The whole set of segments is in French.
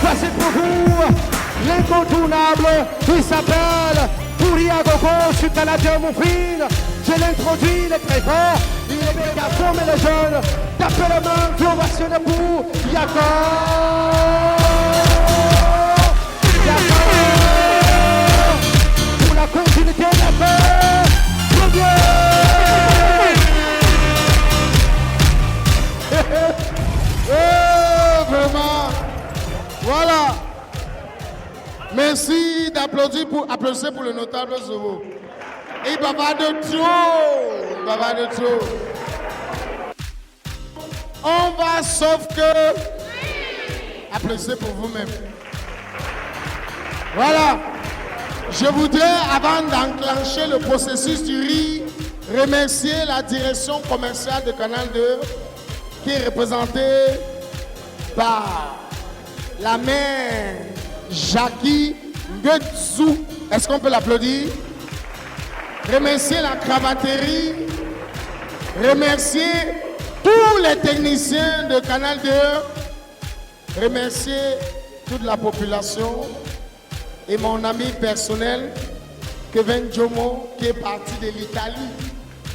Ça c'est pour vous, l'incontournable, il s'appelle Pouria Gogo, je suis canadien mon fils. Je l'introduis, il est très fort, il est bien qu'à former les jeunes. Tapez la main, puis ovationner pour Yako. Yako pour la continuité de la paix. Vraiment. Voilà. Merci d'applaudir applaudissez pour le notable Zobo. Il bavarde trop. Il bavarde trop. On va sauf que. Applaudissez pour vous-même. Voilà. Je voudrais, avant d'enclencher le processus du riz, remercier la direction commerciale de Canal 2 qui est représentée par la mère Jackie Ngetsou. Est-ce qu'on peut l'applaudir? Remercier la cravaterie, remercier tous les techniciens de Canal 2, remercier toute la population et mon ami personnel, Kevin Jomo, qui est parti de l'Italie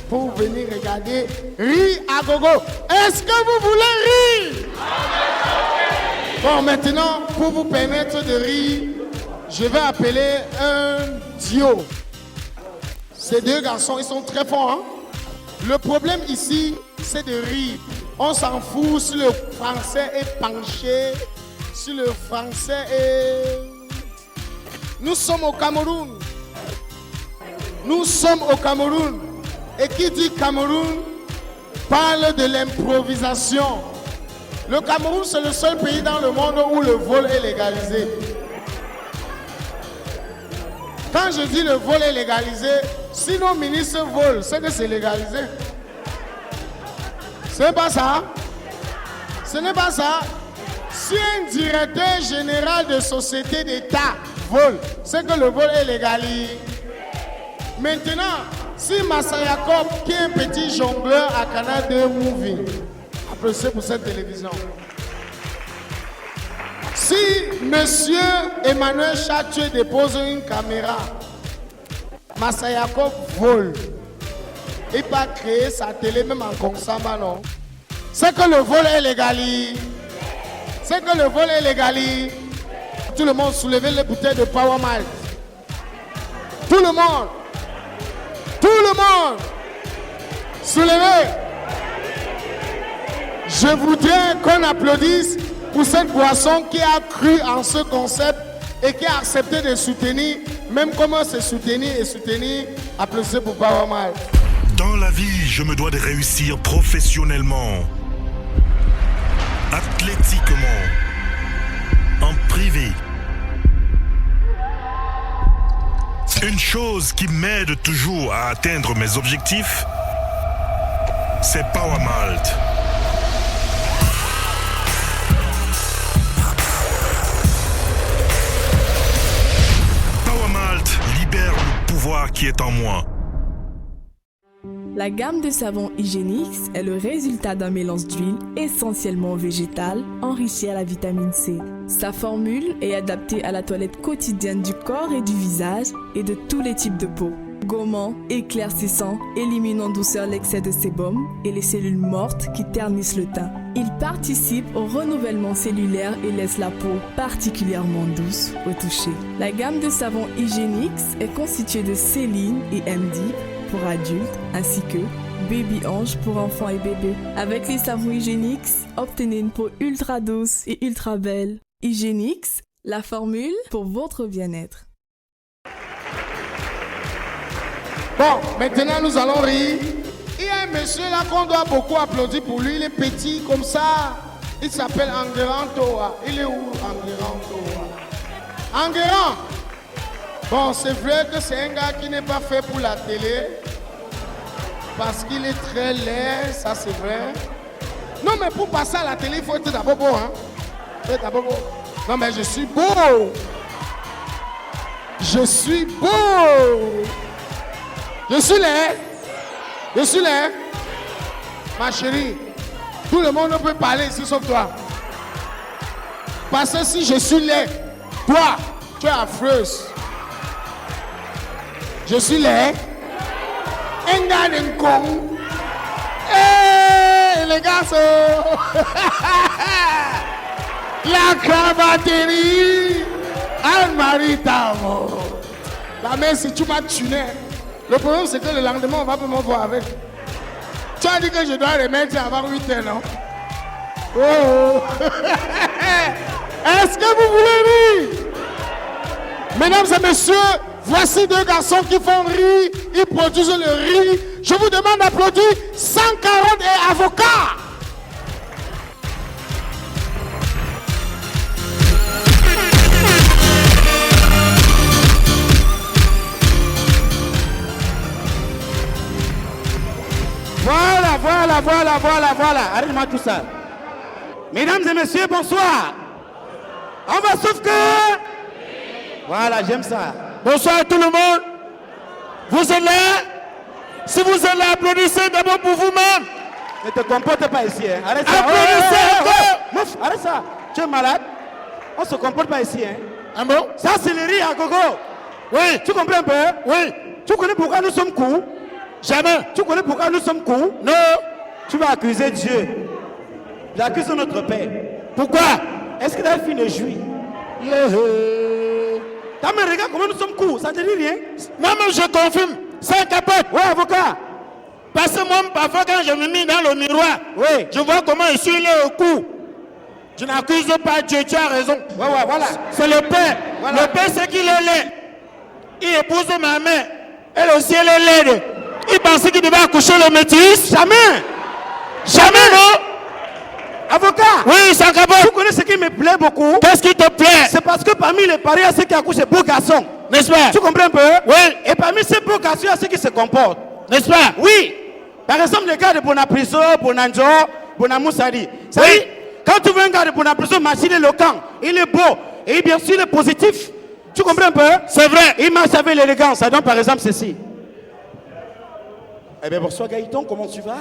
pour venir regarder Riz à gogo. Est-ce que vous voulez rire? Bon, maintenant, pour vous permettre de rire, je vais appeler un duo. Ces deux garçons, ils sont très forts. Hein? Le problème ici, c'est de rire. On s'en fout si le français est penché, si le français est... Nous sommes au Cameroun. Nous sommes au Cameroun. Et qui dit Cameroun parle de l'improvisation. Le Cameroun, c'est le seul pays dans le monde où le vol est légalisé. Quand je dis le vol est légalisé, si nos ministres volent, c'est que c'est légalisé. Ce n'est pas ça. Ce n'est pas ça. Si un directeur général de société d'État vole, c'est que le vol est légalisé. Maintenant, si Massa Jacob, qui est un petit jongleur à Canal 2 Movie, applaudissez pour cette télévision. Si Monsieur Emmanuel Chatué dépose une caméra, Massa Jacob vole, il va créer sa télé même en Konsamba, non? C'est que le vol est légalisé. C'est que le vol est légalisé. Tout le monde soulevez les bouteilles de Power Malt. Tout le monde. Tout le monde. Soulevez. Je voudrais qu'on applaudisse pour cette boisson qui a cru en ce concept et qui a accepté de soutenir, même comment se soutenir et soutenir. Applaudissez pour Power Malt. Dans la vie, je me dois de réussir professionnellement, athlétiquement, en privé. Une chose qui m'aide toujours à atteindre mes objectifs, c'est Power Malt. Power Malt libère le pouvoir qui est en moi. La gamme de savon Hygienix est le résultat d'un mélange d'huile essentiellement végétale enrichie à la vitamine C. Sa formule est adaptée à la toilette quotidienne du corps et du visage et de tous les types de peau. Gommant, éclaircissant, élimine en douceur l'excès de sébum et les cellules mortes qui ternissent le teint. Il participe au renouvellement cellulaire et laisse la peau particulièrement douce au toucher. La gamme de savon Hygienix est constituée de Céline et MD pour adultes, ainsi que Baby Ange pour enfants et bébés. Avec les savons Hygienix, obtenez une peau ultra douce et ultra belle. Hygienix, la formule pour votre bien-être. Bon, maintenant nous allons rire. Il y a un monsieur là qu'on doit beaucoup applaudir pour lui. Il est petit comme ça. Il s'appelle Enguerrand Toa. Il est où, Enguerrand Toa? Enguerrand! Bon, c'est vrai que c'est un gars qui n'est pas fait pour la télé. Parce qu'il est très laid, ça c'est vrai. Non, mais pour passer à la télé, il faut être d'abord beau, hein. Faut être d'abord beau. Non, mais je suis beau. Je suis beau. Je suis laid. Je suis laid. Ma chérie, tout le monde peut parler ici sauf toi. Parce que si je suis laid, toi, tu es affreuse. Je suis laid. Un gars d'un con. Hey, les garçons. La cravaterie. Anne-Marie Tamo. La mère, si tu m'as tué. Le problème, c'est que le lendemain, on va pas me voir avec. Tu as dit que je dois remettre avant 8 heures, non? Oh. Est-ce que vous voulez rire? Mesdames et messieurs, voici deux garçons qui font rire. Ils produisent le rire. Je vous demande d'applaudir 140 et avocats. Voilà. Arrête-moi tout ça. Mesdames et messieurs, bonsoir. On va sauf que... Voilà, j'aime ça. Bonsoir à tout le monde. Vous êtes là? Si vous êtes là, applaudissez d'abord pour vous-même. Ne te comporte pas ici. Hein. Arrête ça. Applaudissez. Arrête ça. Tu es malade? On se comporte pas ici. Hein. Ah bon? Ça, c'est le riz à gogo. Oui. Tu comprends un peu? Oui. Tu connais pourquoi nous sommes courts? Jamais. Tu connais pourquoi nous sommes courts? Non. Tu vas accuser Dieu. J'accuse notre Père. Pourquoi? Est-ce que ta fille ne jouit? T'as mais regarde comment nous sommes courts. Ça te dit rien? Non, mais je confirme. C'est un capote. Oui, avocat. Parce que moi, parfois, quand je me mets dans le miroir, oui, je vois comment je suis là au cou. Je n'accuse pas Dieu, tu as raison. Ouais, voilà. C'est le Père. Voilà. Le Père, c'est qu'il est laid. Il épouse ma mère. Elle aussi, elle est laide. Il pensait qu'il devait accoucher le métis. Jamais. Jamais, non? Avocat. Oui, ça capote. Tu connais ce qui me plaît beaucoup? Qu'est-ce qui te plaît? C'est parce que parmi les paris, il y a ceux qui accouchent des beaux garçons. N'est-ce pas? Tu comprends un peu? Oui. Et parmi ces beaux garçons, il y a ceux qui se comportent. N'est-ce pas? Oui. Par exemple, le gars de Bonapriso, Bonanjo, Bonamoussadi. Oui. Quand tu veux un gars de Bonapriso, machine éloquent, il est beau. Et bien sûr, il est positif. Tu comprends un peu? C'est vrai. Il marche avec l'élégance. Ça donne par exemple ceci. Eh bien, bonsoir Gaëtan, comment tu vas?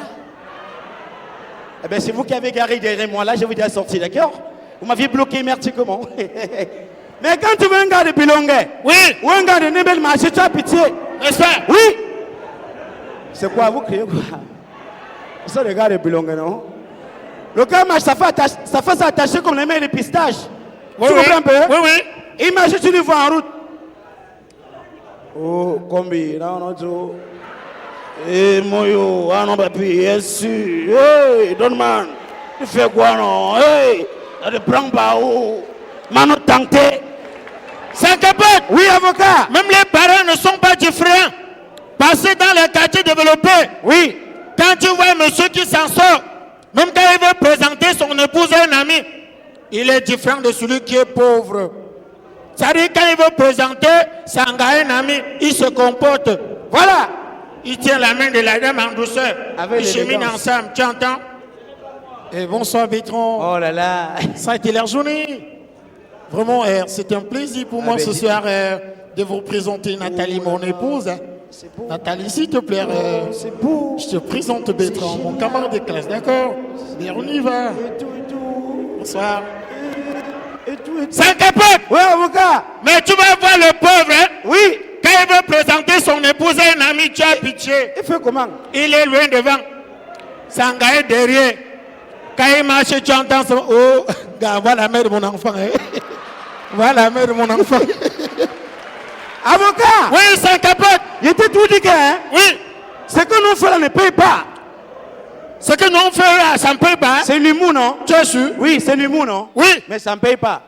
Eh bien, c'est vous qui avez garé derrière moi. Là, je vous ai sorti, d'accord? Vous m'aviez bloqué, merci, comment? Mais quand tu veux un gars de Bilongue, oui, ou un gars de Nebel Marché, tu as pitié. N'est-ce pas? Oui. C'est quoi, vous criez quoi? C'est le gars de Bilongue, non? Le gars marche, sa face attachée comme les mains de pistache. Oui, tu comprends un peu? Oui, oui. Il marche, tu le vois en route. Oh, combi, non, Joe. Eh, Moyo, ah non, papi, yes, hey, Don Man, tu fais quoi, non? Hey, tu prends pas où? Mano Tanté. C'est capote. Oui, avocat. Même les parents ne sont pas différents. Passer dans les quartiers développés. Oui. Quand tu vois monsieur qui s'en sort, même quand il veut présenter son épouse à un ami, il est différent de celui qui est pauvre. C'est-à-dire quand il veut présenter Sanga un ami, il se comporte. Voilà. Il tient la main de la dame en douceur. Ils cheminent ensemble, tu entends? Et bonsoir Bertrand. Oh là là. Ça a été la journée. Vraiment, c'est un plaisir pour moi ce soir de vous présenter Nathalie, mon épouse. Nathalie, s'il te plaît, c'est beau. Je te présente Bertrand, mon camarade de classe, d'accord? Mais on y va. Bonsoir. C'est un capote. Oui, avocat. Mais tu vas voir le pauvre, hein? Oui. Quand il veut présenter son épouse à un ami, tu as pitié. Il fait comment? Il est loin devant. Sanga est derrière. Quand il marche, tu entends son... Oh, gars, voilà la mère de mon enfant. Hein? Voilà la mère de mon enfant. Avocat! Oui, c'est un capote. Il était tout dit, hein? Oui. Ce que nous faisons ne paye pas. Ce que nous faisons là, ça ne paye pas. C'est l'humour, non? Tu es sûr? Oui, c'est l'humour, non? Oui. Mais ça ne paye pas.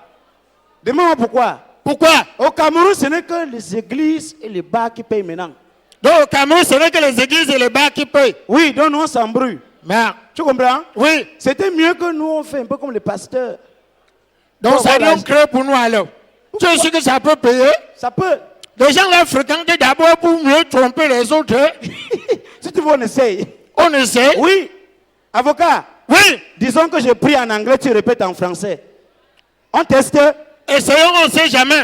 Demande-moi pourquoi. Pourquoi? Au Cameroun, ce n'est que les églises et les bars qui payent maintenant. Donc au Cameroun, ce n'est que les églises et les bars qui payent. Oui, donc nous on s'embrouille. Mais tu comprends? Oui. C'était mieux que nous on fait un peu comme les pasteurs. Donc ça doit créer pour nous alors. Tu es sûr que ça peut payer? Ça peut. Les gens là fréquentent d'abord pour mieux tromper les autres. Si tu veux, on essaye. On essaye? Oui. Avocat? Oui. Disons que je prie en anglais, tu répètes en français. On teste. Essayons, on ne sait jamais.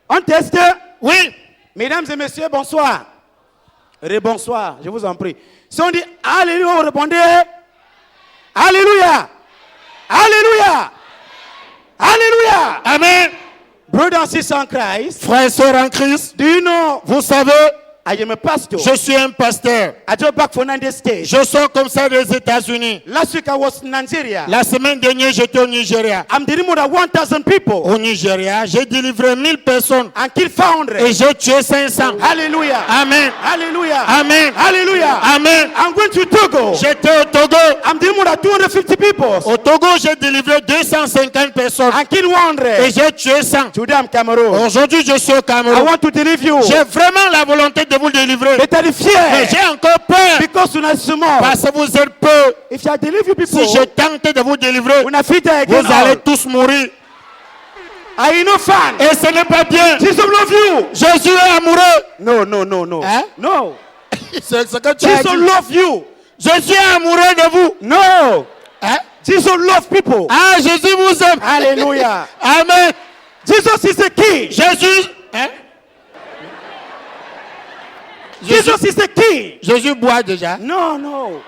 On teste? Oui. Mesdames et messieurs, bonsoir. Rebonsoir, je vous en prie. Si on dit Alléluia, vous répondez Alléluia. Alléluia. Hallelujah. Amen. Brothers and sisters in Christ, Frères et sœurs en Christ, do you know vous savez, I am a pastor? je suis un pasteur. I just back from United States. Je sors comme ça des États-Unis. Last week I was in Nigeria. La semaine dernière, j'étais au Nigeria. I'm dealing more than 1,000 people Au Nigeria, j'ai délivré 1000 personnes and killed 400. et j'ai tué 500. Hallelujah. Amen. Hallelujah. Amen. Hallelujah. Amen. I'm going to Togo. J'étais au Togo. I'm dealing more than 250 people Au Togo, j'ai délivré 250 personnes and killed et 100. j'ai tué 100. Today I'm Cameroon. Aujourd'hui, je suis au I Cameroun. want to deliver you. J'ai vraiment la volonté de vous délivrer. But I'm Mais fear j'ai encore peur because you're not small. parce que vous êtes peu. If you deliver people, Si je tente de vous délivrer, when I fit there again, vous allez tous mourir. are you no fan? Et ce n'est pas bien. Jesus love you. Jésus est amoureux. No, no, no, no. Hein? No. C'est ce que tu as Jesus dit. love you. Jésus est amoureux de vous. No. Hein? Jesus love people. Ah, Jésus vous aime. Hallelujah. Amen. Jesus is the king. Jésus. Hein? Jesus is the king. Jésus boit déjà. No, no.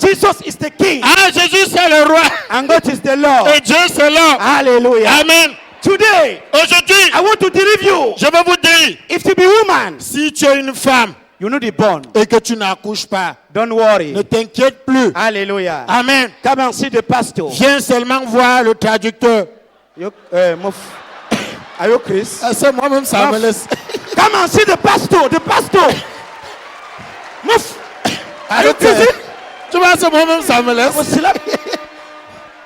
Jesus is the king. Ah, Jésus c'est le roi. And God is the Lord. Et Dieu c'est l'homme. Hallelujah. Amen. Today, Aujourd'hui, I want to deliver you. je veux vous dire, If you be woman, si tu es une femme you know the bond. et que tu n'accouches pas, Don't worry. ne t'inquiète plus. Hallelujah. Amen. Come and see the pastor. Viens seulement voir le traducteur. Are you Chris? Ah, c'est moi-même, ça me laisse. Come and see the pastor. The pastor. Move. Are you crazy? Tu vois, c'est moi-même, ça me laisse.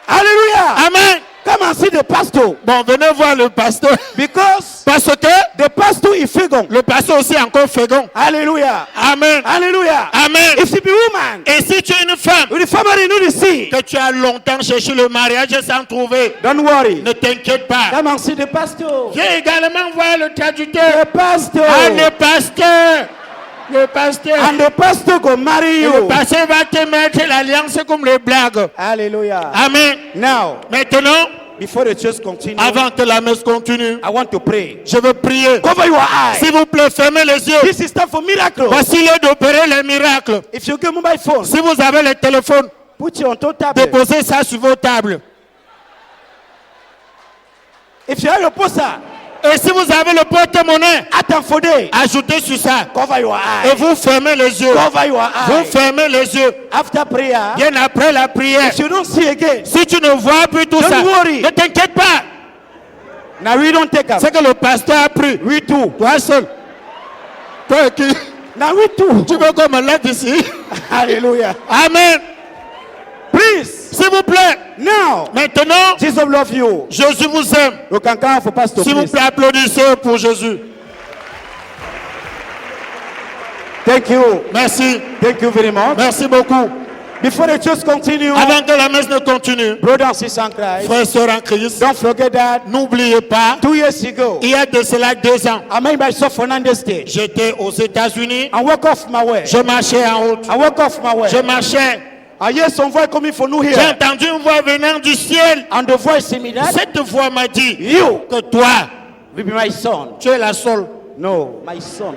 Hallelujah. Amen. Come and see the pastor. Bon, venez voir le pasteur. Because Parce que the pastor is fécond. le pasteur aussi est encore fécond. Hallelujah. Amen. Hallelujah. Amen. If you be woman, Et si tu es une femme with the family know the see. que tu as longtemps cherché le mariage sans trouver, Don't worry. ne t'inquiète pas. Come and see the pastor. Viens également voir le traducteur. The pastor. Ah, le pasteur. Le pasteur. And the pastor go marry Le you. pasteur va te mettre l'alliance comme les blagues. Hallelujah. Amen. Now, Maintenant, before the church continue, avant que la messe continue, I want to pray. je veux prier. Cover your eyes. S'il vous plaît, fermez les yeux. This is time for miracle. Voici l'heure d'opérer les miracles. If you get mobile phone, Si vous avez le téléphone, put it on top tablet. déposez ça sur vos tables. If you have your poster, Et si vous avez le porte-monnaie, attend for day. ajoutez sur ça. Cover your Et eyes. vous fermez les yeux. Cover your Vous eyes. fermez les yeux. After prayer, Bien après la prière. if you don't see again, Si tu ne vois plus tout Don't ça, worry. ne t'inquiète pas. now we don't take up. C'est que le pasteur a pris. We too. Toi seul. Toi qui. Now we too. Tu veux qu'on me l'aide ici? Hallelujah. Amen. Please. S'il vous plaît. Now, Maintenant, Jesus love you. Jésus vous aime. You can come for pastor, S'il vous please. plaît, applaudissez pour Jésus. Thank you. Merci. Thank you very much. Merci beaucoup. Before the church continue, Avant que la messe ne continue, brothers and sisters in Christ, frères et sœurs en Christ, don't forget that n'oubliez pas, 2 years ago, il y a de cela 2 ans, I made myself on United States. j'étais aux États-Unis, I walk off my way. je marchais en route, I walk off my way. je marchais, I hear some voice coming from New j'ai here. entendu une voix venant du ciel. And the voice said me that Cette voix m'a dit you que toi, will be my son. tu es la seule. No, my son.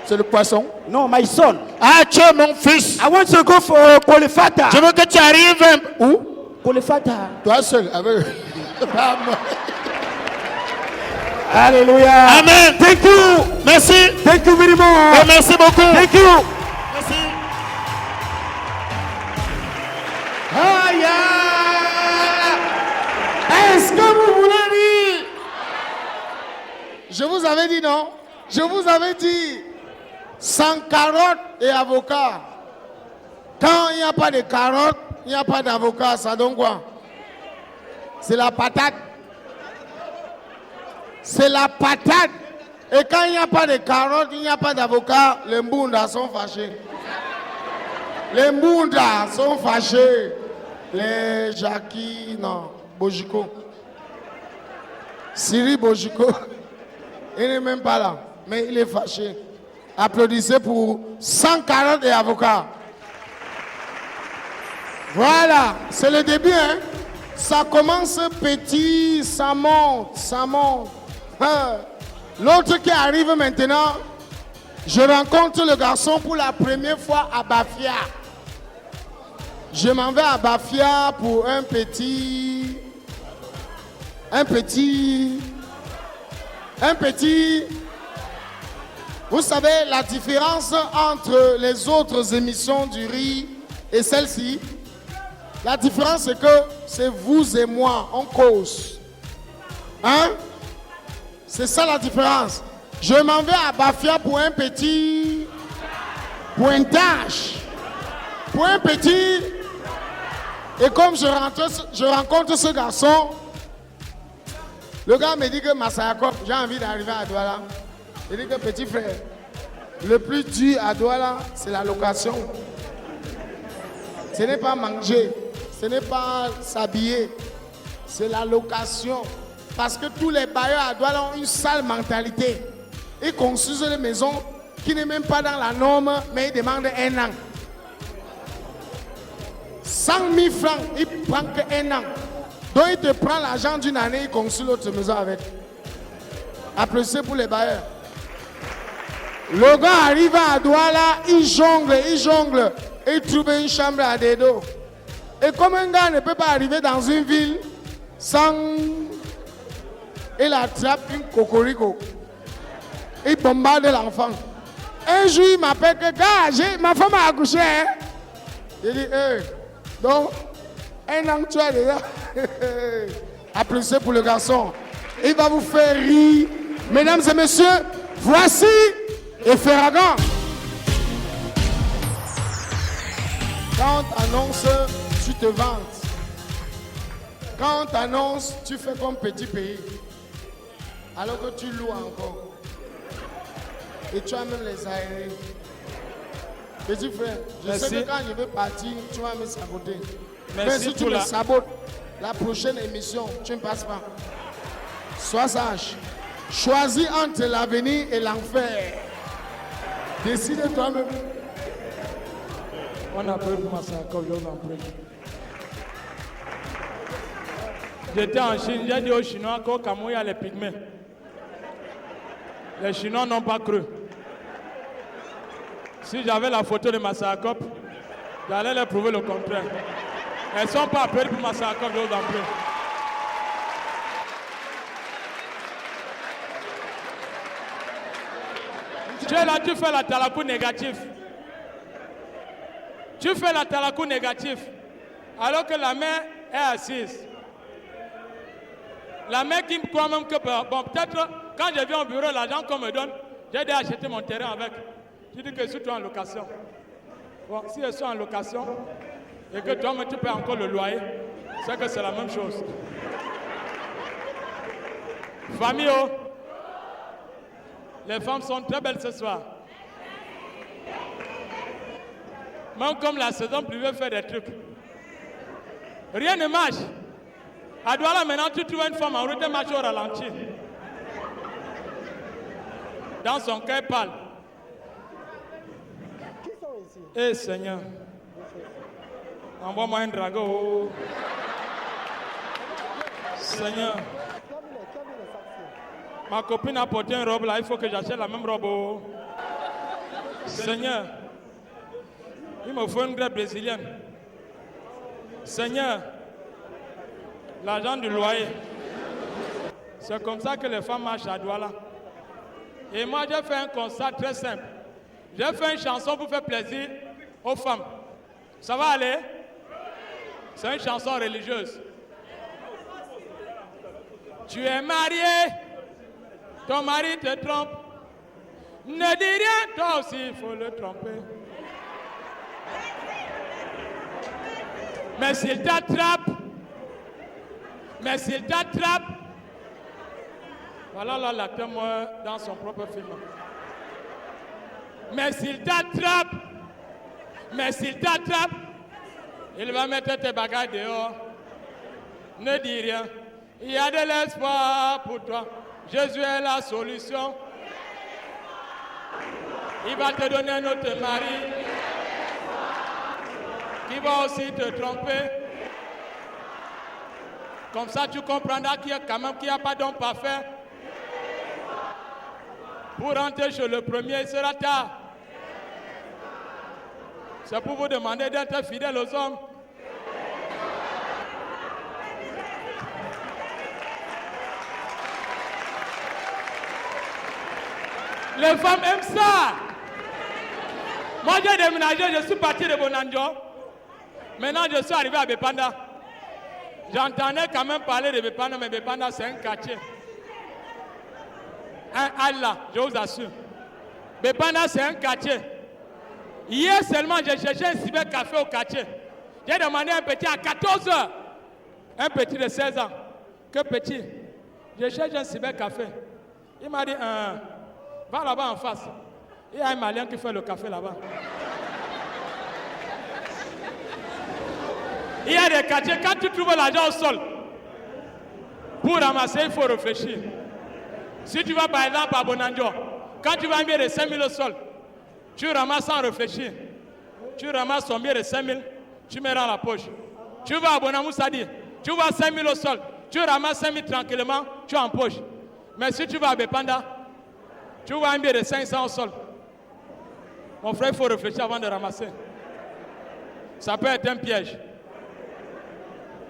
C'est le poisson. No, my son. Ah, tu es mon fils. I want to go for Kolifata. Je veux que tu arrives où? Kolifata. Toi seul. Avec... Hallelujah. Amen. Thank you. Merci. Thank you very Et much. merci beaucoup. Thank you. Merci. Aïe! Est-ce que vous voulez dire? Je vous avais dit non? Je vous avais dit, sans carotte et avocat. Quand il n'y a pas de carotte, il n'y a pas d'avocat. Ça donne quoi? C'est la patate. C'est la patate. Et quand il n'y a pas de carotte, il n'y a pas d'avocat, les mbundas sont fâchés. Les mbundas sont fâchés. Les Jackie, non, Bojiko. Siri Bojiko. Il n'est même pas là, mais il est fâché. Applaudissez pour 140 et avocats. Voilà, c'est le début. Hein? Ça commence petit, ça monte, ça monte. Hein? L'autre qui arrive maintenant, je rencontre le garçon pour la première fois à Bafia. Je m'en vais à Bafia pour un petit Un petit. Vous savez la différence entre les autres émissions du riz et celle-ci? La différence c'est que c'est vous et moi, on cause. Hein? C'est ça la différence. Je m'en vais à Bafia pour un petit pointage. Pour un petit. Et comme je rencontre ce garçon, le gars me dit que Massayakop, j'ai envie d'arriver à Douala. Il dit que petit frère, le plus dur à Douala, c'est la location. Ce n'est pas manger, ce n'est pas s'habiller, c'est la location. Parce que tous les bailleurs à Douala ont une sale mentalité. Ils construisent des maisons qui n'est même pas dans la norme, mais ils demandent 1 an. 100 000 francs, il ne prend que 1 an. Donc il te prend l'argent d'une année, il construit l'autre maison avec. Applaudissez pour les bailleurs. Le gars arrive à Douala, il jongle, et il trouve une chambre à Dedo. Et comme un gars ne peut pas arriver dans une ville sans... Il attrape une cocorico. Il bombarde l'enfant. Un jour, il m'appelle que gars, ma femme a accouché. Hein? Il dit, donc, 1 an tu as déjà. Applaudissez pour le garçon. Il va vous faire rire. Mesdames et messieurs, voici Eferagan. Quand on annonce, tu te vantes. Quand on annonce, tu fais comme petit pays. Alors que tu loues encore. Et tu as même les aérés. Petit frère, je sais que quand je vais partir, tu vas me saboter. Mais si tu me sabotes, la prochaine émission, tu ne passes pas. Sois sage. Choisis entre l'avenir et l'enfer. Décide toi-même. On a pris pour Massayakop, je vous en prie. J'étais en Chine, j'ai dit aux Chinois qu'au Cameroun, il y a les pygmées. Les Chinois n'ont pas cru. Si j'avais la photo de Massayakop, j'allais leur prouver le contraire. Elles ne sont pas appelées pour Massayakop, je vous en prie. Tu es là, tu fais la talakou négatif. Tu fais la talakou négatif, alors que la mère est assise. La mère qui me croit même que, bon, peut-être, quand je viens au bureau, l'argent qu'on me donne, j'ai déjà acheté mon terrain avec. Tu dis que je suis en location. Bon, si je suis en location, et que toi, tu payes encore le loyer, c'est que c'est la même chose. Famille, oh, les femmes sont très belles ce soir. Même comme la saison privée fait des trucs. Rien ne marche. À Douala, maintenant, tu trouves une femme en route, elle marche au ralenti. Dans son cœur pâle. Eh Seigneur, envoie-moi un dragon. Seigneur, ma copine a porté une robe là, il faut que j'achète la même robe. Seigneur, il me faut une grève brésilienne. Seigneur, l'argent du loyer. C'est comme ça que les femmes marchent à Douala. Et moi, j'ai fait un constat très simple. J'ai fait une chanson pour faire plaisir aux femmes. Ça va aller? C'est une chanson religieuse. Tu es marié, ton mari te trompe. Ne dis rien, toi aussi, il faut le tromper. Mais s'il t'attrape, voilà là l'acteur meurt dans son propre film. Mais s'il t'attrape, il va mettre tes bagages dehors. Ne dis rien. Il y a de l'espoir pour toi. Jésus est la solution. Il va te donner un autre mari qui va aussi te tromper. Comme ça, tu comprendras qu'il n'y a pas d'homme parfait. Pour rentrer chez le premier, il sera tard. C'est pour vous demander d'être fidèle aux hommes. Les femmes aiment ça. Moi, j'ai déménagé, je suis parti de Bonanjo. Maintenant, je suis arrivé à Bepanda. J'entendais quand même parler de Bepanda, mais Bepanda, c'est un quartier. Allah, je vous assure. Bepanda, c'est un quartier. Hier seulement, j'ai cherché un cybercafé au quartier. J'ai demandé à un petit à 14 h. Un petit de 16 ans. Que petit? Je cherche un cybercafé. Il m'a dit, va là-bas en face. Il y a un Malien qui fait le café là-bas. Il y a des quartiers, quand tu trouves l'argent au sol, pour ramasser, il faut réfléchir. Si tu vas par exemple à Bonanjo, quand tu vas un billet de 5 000 au sol, tu ramasses sans réfléchir. Tu ramasses ton billet de 5 000, tu mets dans la poche. Tu vas à Bonamoussadi, tu vois 5 000 au sol, tu ramasses 5 000 tranquillement, tu es en poche. Mais si tu vas à Bepanda, tu vois un billet de 500 au sol. Mon frère, il faut réfléchir avant de ramasser. Ça peut être un piège.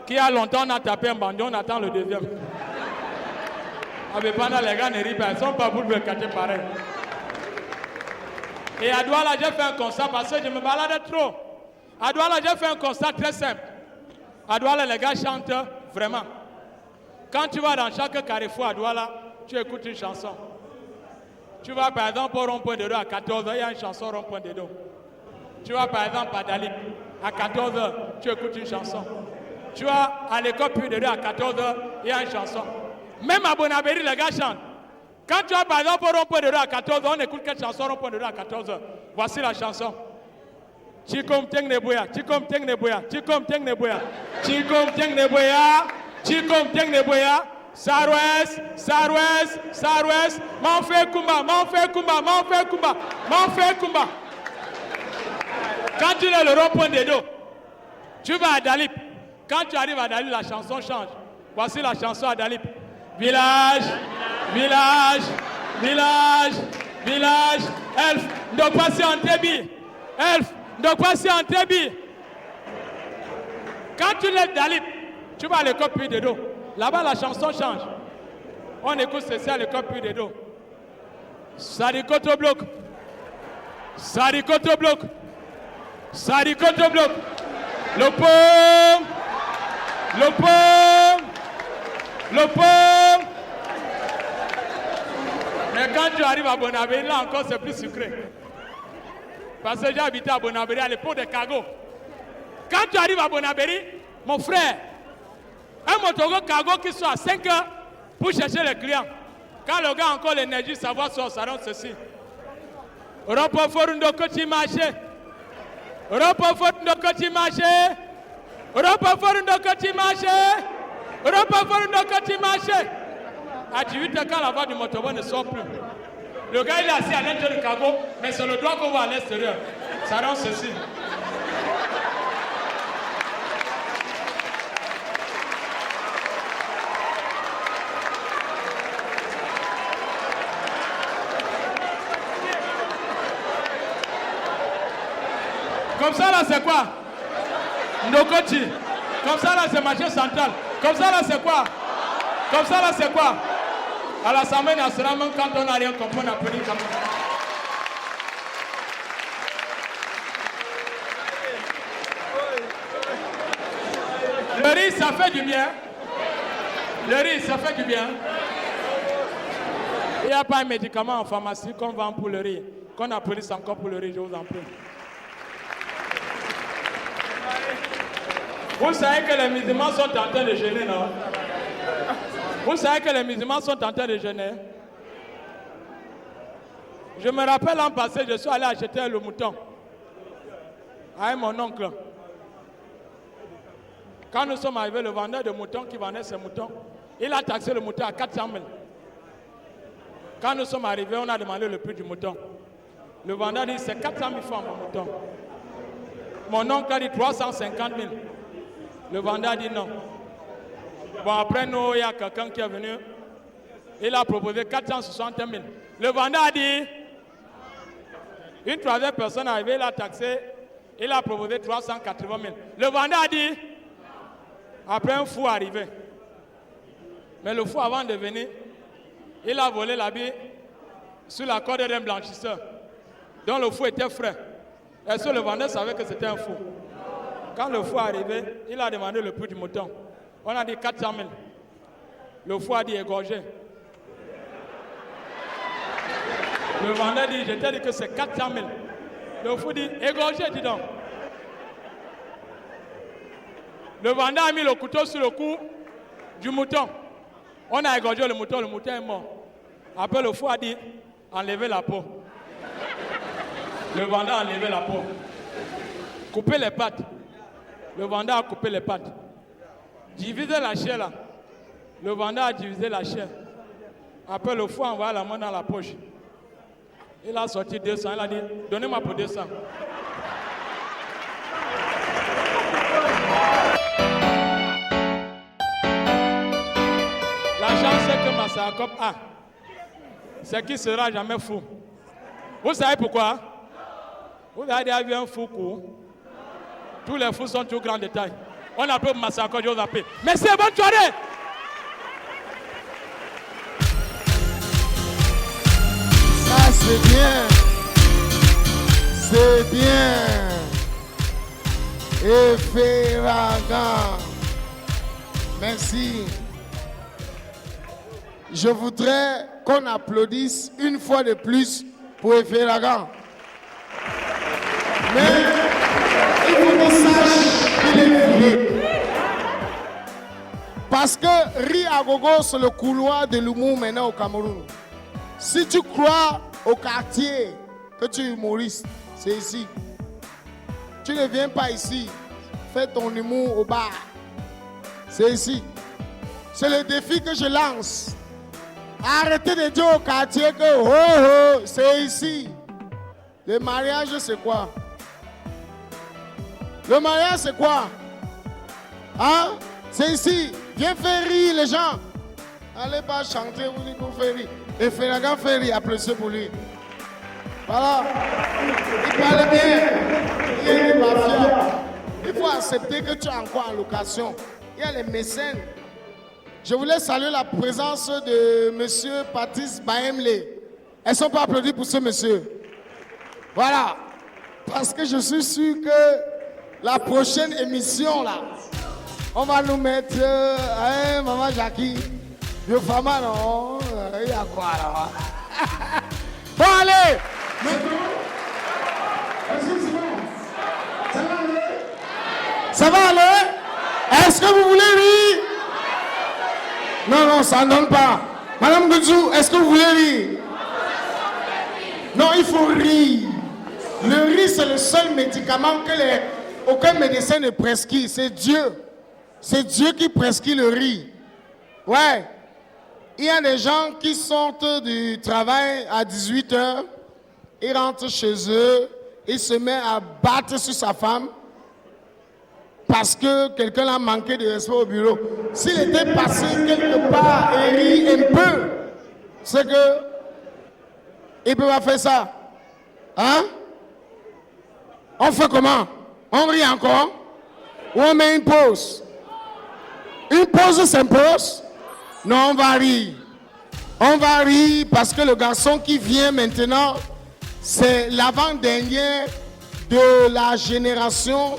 Qui a longtemps on a tapé un bandit, on attend le deuxième. À Bepanda, les gars ne rient pas, ils ne sont pas pour le quartier pareil. Et à Douala, j'ai fait un constat parce que je me baladais trop. À Douala, j'ai fait un constat très simple. À Douala, les gars chantent vraiment. Quand tu vas dans chaque carrefour à Douala, tu écoutes une chanson. Tu vas par exemple au rond-point de dos à 14 h, il y a une chanson au rond-point de dos. Tu vas par exemple à Dalip, à 14 h, tu écoutes une chanson. Tu vas à l'école puis de dos à 14 h, il y a une chanson. Même à Bonabéry, les gars chantent. Quand tu vas par exemple au rond-point de dos à 14 h, on écoute quelle chanson au rond-point de dos à 14 h. Voici la chanson. Chikom Teng Neboya, Chikom Teng Neboya, Chikom Teng Neboya, Chikom Teng Neboya, Chikom Teng Neboya. Sarwes, Sarwes, Sarwes, Manfé Kumba, Manfé Kumba, Manfé Kumba, Manfé Kumba. Quand tu es le rond-point des dos, tu vas à Dalip. Quand tu arrives à Dalip, la chanson change. Voici la chanson à Dalip. Village, village, village, village, elf, donc passer en Tébi. Elf, donc passer en Tébi. Quand tu es à Dalip, tu vas à l'école puis des dos. Là-bas, la chanson change. On écoute ceci à l'école puis des dos. Sarikoto bloc. Sarikoto bloc. Sarikoto bloc. Le pont. Le pont. Le pont. Mais quand tu arrives à Bonabéry, là encore, c'est plus sucré. Parce que j'ai habité à Bonabéry, à l'époque de Cargo. Quand tu arrives à Bonabéry, mon frère, un motogo cargo qui soit à 5 h pour chercher les clients. Quand le gars a encore l'énergie, savoir sur ça donne ceci. Europa Forundo Koti Marché. Europa Forundo Koti Marché. Europa Forundo Koti Marché. Europa Forundo Koti Marché. À 18 h, quand la voix du motogo ne sort plus. Le gars il est assis à l'intérieur du cargo, mais c'est le doigt qu'on voit à l'extérieur. Ça donne ceci. Comme ça là c'est quoi? Ndokoti. Comme ça là c'est marché central. Comme ça là c'est quoi? Comme ça là c'est quoi? À l'Assemblée nationale, même quand on n'a rien compris, on a pris comme ça. Le riz, ça fait du bien. Le riz, ça fait du bien. Il n'y a pas un médicament en pharmacie qu'on vend pour le riz. Qu'on a pris encore pour le riz, je vous en prie. Vous savez que les musulmans sont en train de jeûner, non? Vous savez que les musulmans sont en train de jeûner. Je me rappelle l'an passé, je suis allé acheter le mouton avec mon oncle. Quand nous sommes arrivés, le vendeur de moutons qui vendait ses moutons, il a taxé le mouton à 400 000. Quand nous sommes arrivés, on a demandé le prix du mouton. Le vendeur dit c'est 400 000 francs mon mouton. Mon oncle a dit 350 000. Le vendeur a dit non. Bon, après nous, il y a quelqu'un qui est venu. Il a proposé 460 000. Le vendeur a dit, une troisième personne est arrivée, il a taxé, il a proposé 380 000. Le vendeur a dit, après un fou arrivé. Mais le fou, avant de venir, il a volé l'habit sur la corde d'un blanchisseur, dont le fou était frais. Est-ce que le vendeur savait que c'était un fou? Quand le fou est arrivé, il a demandé le prix du mouton. On a dit 400 000. Le fou a dit égorgé. Le vendeur dit, je t'ai dit que c'est 400 000. Le fou dit, égorgé, dis donc. Le vendeur a mis le couteau sur le cou du mouton. On a égorgé le mouton est mort. Après, le fou a dit, enlevez la peau. Le vendeur a enlevé la peau. Coupez les pattes. Le vendeur a coupé les pattes. Divisez la chair là. Le vendeur a divisé la chair. Après, le fou a envoyé la main dans la poche. Il a sorti 200. Il a dit, donnez-moi pour 200. La chance que Massakop a, c'est qu'il ne sera jamais fou. Vous savez pourquoi? Vous avez déjà vu un fou court? Tous les fous sont tout grands de taille. On appelle Massakop, je vous appelle. Merci, bonne soirée! Ça, c'est bien. C'est bien. Eferagan. Merci. Je voudrais qu'on applaudisse une fois de plus pour Eferagan. Mais il faut qu'on sache qu'il est filé. Parce que Ri Agogo, c'est le couloir de l'humour maintenant au Cameroun. Si tu crois au quartier que tu es humoriste, c'est ici. Tu ne viens pas ici, fais ton humour au bar. C'est ici. C'est le défi que je lance. Arrêtez de dire au quartier que oh, oh, c'est ici. Le mariage, c'est quoi? Le mariage, c'est quoi? Hein? C'est ici. Viens faire rire les gens. Allez pas chanter, vous dites pour faire rire. Et Eferagan fait rire, applaudissez pour lui. Voilà. Il parle bien. Il est mafia. Il faut accepter que tu es encore en location. Il y a les mécènes. Je voulais saluer la présence de M. Patrice Baemle. Elles ne sont pas applaudies pour ce monsieur. Voilà. Parce que je suis sûr que la prochaine émission, là, on va nous mettre Maman Jackie. Vieux Fama, non. Il y a quoi, là? Bon, allez. Ça va aller? Est-ce que vous voulez rire? Non, ça ne donne pas. Madame Goudzou, est-ce que vous voulez rire? Non, il faut rire. Le rire, c'est le seul médicament que aucun médecin ne prescrit. C'est Dieu. C'est Dieu qui prescrit le riz. Ouais. Il y a des gens qui sortent du travail à 18h, ils rentrent chez eux, ils se mettent à battre sur sa femme parce que quelqu'un a manqué de respect au bureau. S'il était passé quelque part et rit un peu, c'est que il peut pas faire ça. Hein? On fait comment? On rit encore? Ou on met une pause? Une pause s'impose? Non, on va rire. On va rire parce que le garçon qui vient maintenant, c'est l'avant-dernier de la génération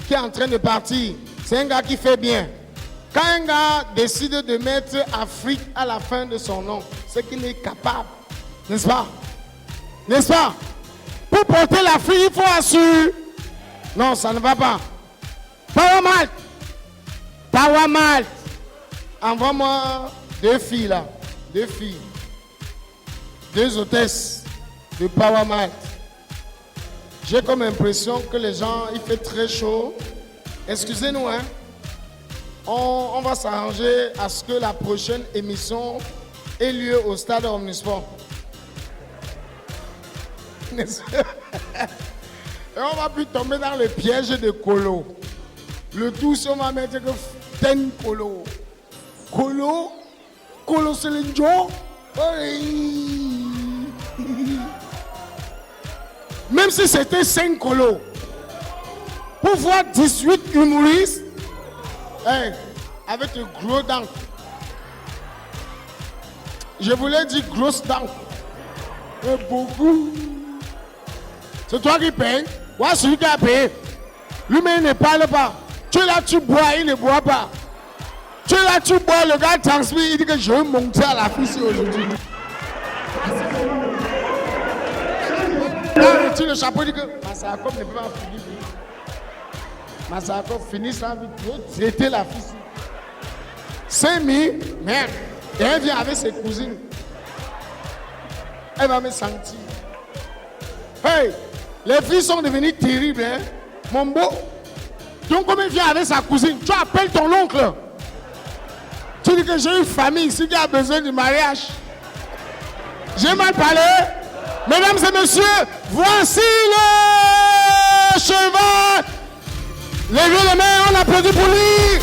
qui est en train de partir. C'est un gars qui fait bien. Quand un gars décide de mettre Afrique à la fin de son nom, c'est qu'il est capable. N'est-ce pas? N'est-ce pas? Pour porter l'Afrique, il faut assurer. Non, ça ne va pas. Power Malt. Power Malt. Envoie-moi 2 filles là. 2 filles. 2 hôtesses de Power Malt. J'ai comme impression que les gens, il fait très chaud. Excusez-nous, hein. On va s'arranger à ce que la prochaine émission ait lieu au stade Omnisport. Et on va plus tomber dans le piège de Colo. Le tout, si on va mettre que ten Colo. Colo c'est le jour. Même si c'était 5 Colo. Pour voir 18 humoristes, hey, avec de gros dents. Je voulais dire grosses dents. Et beaucoup. C'est toi qui payes. Ouais, c'est lui qui a payé. Lui-même ne parle pas. Tu es là, tu bois, il ne boit pas. Tu es là, tu bois, le gars transmet, il dit que je vais monter à la fille aujourd'hui. Là, il tire le chapeau, il dit que Massakov ne peut pas finir. Massakov finit sa vie. C'était la fille. C'est mis, merde. Et elle vient avec ses cousines. Elle va me sentir. Hey, les filles sont devenues terribles, hein. Mon beau. Donc, comme elle vient avec sa cousine, tu appelles ton oncle. Tu dis que j'ai une famille ici qui a besoin du mariage. J'ai mal parlé. Mesdames et messieurs, voici le cheval. Levez les mains, on applaudit pour lui.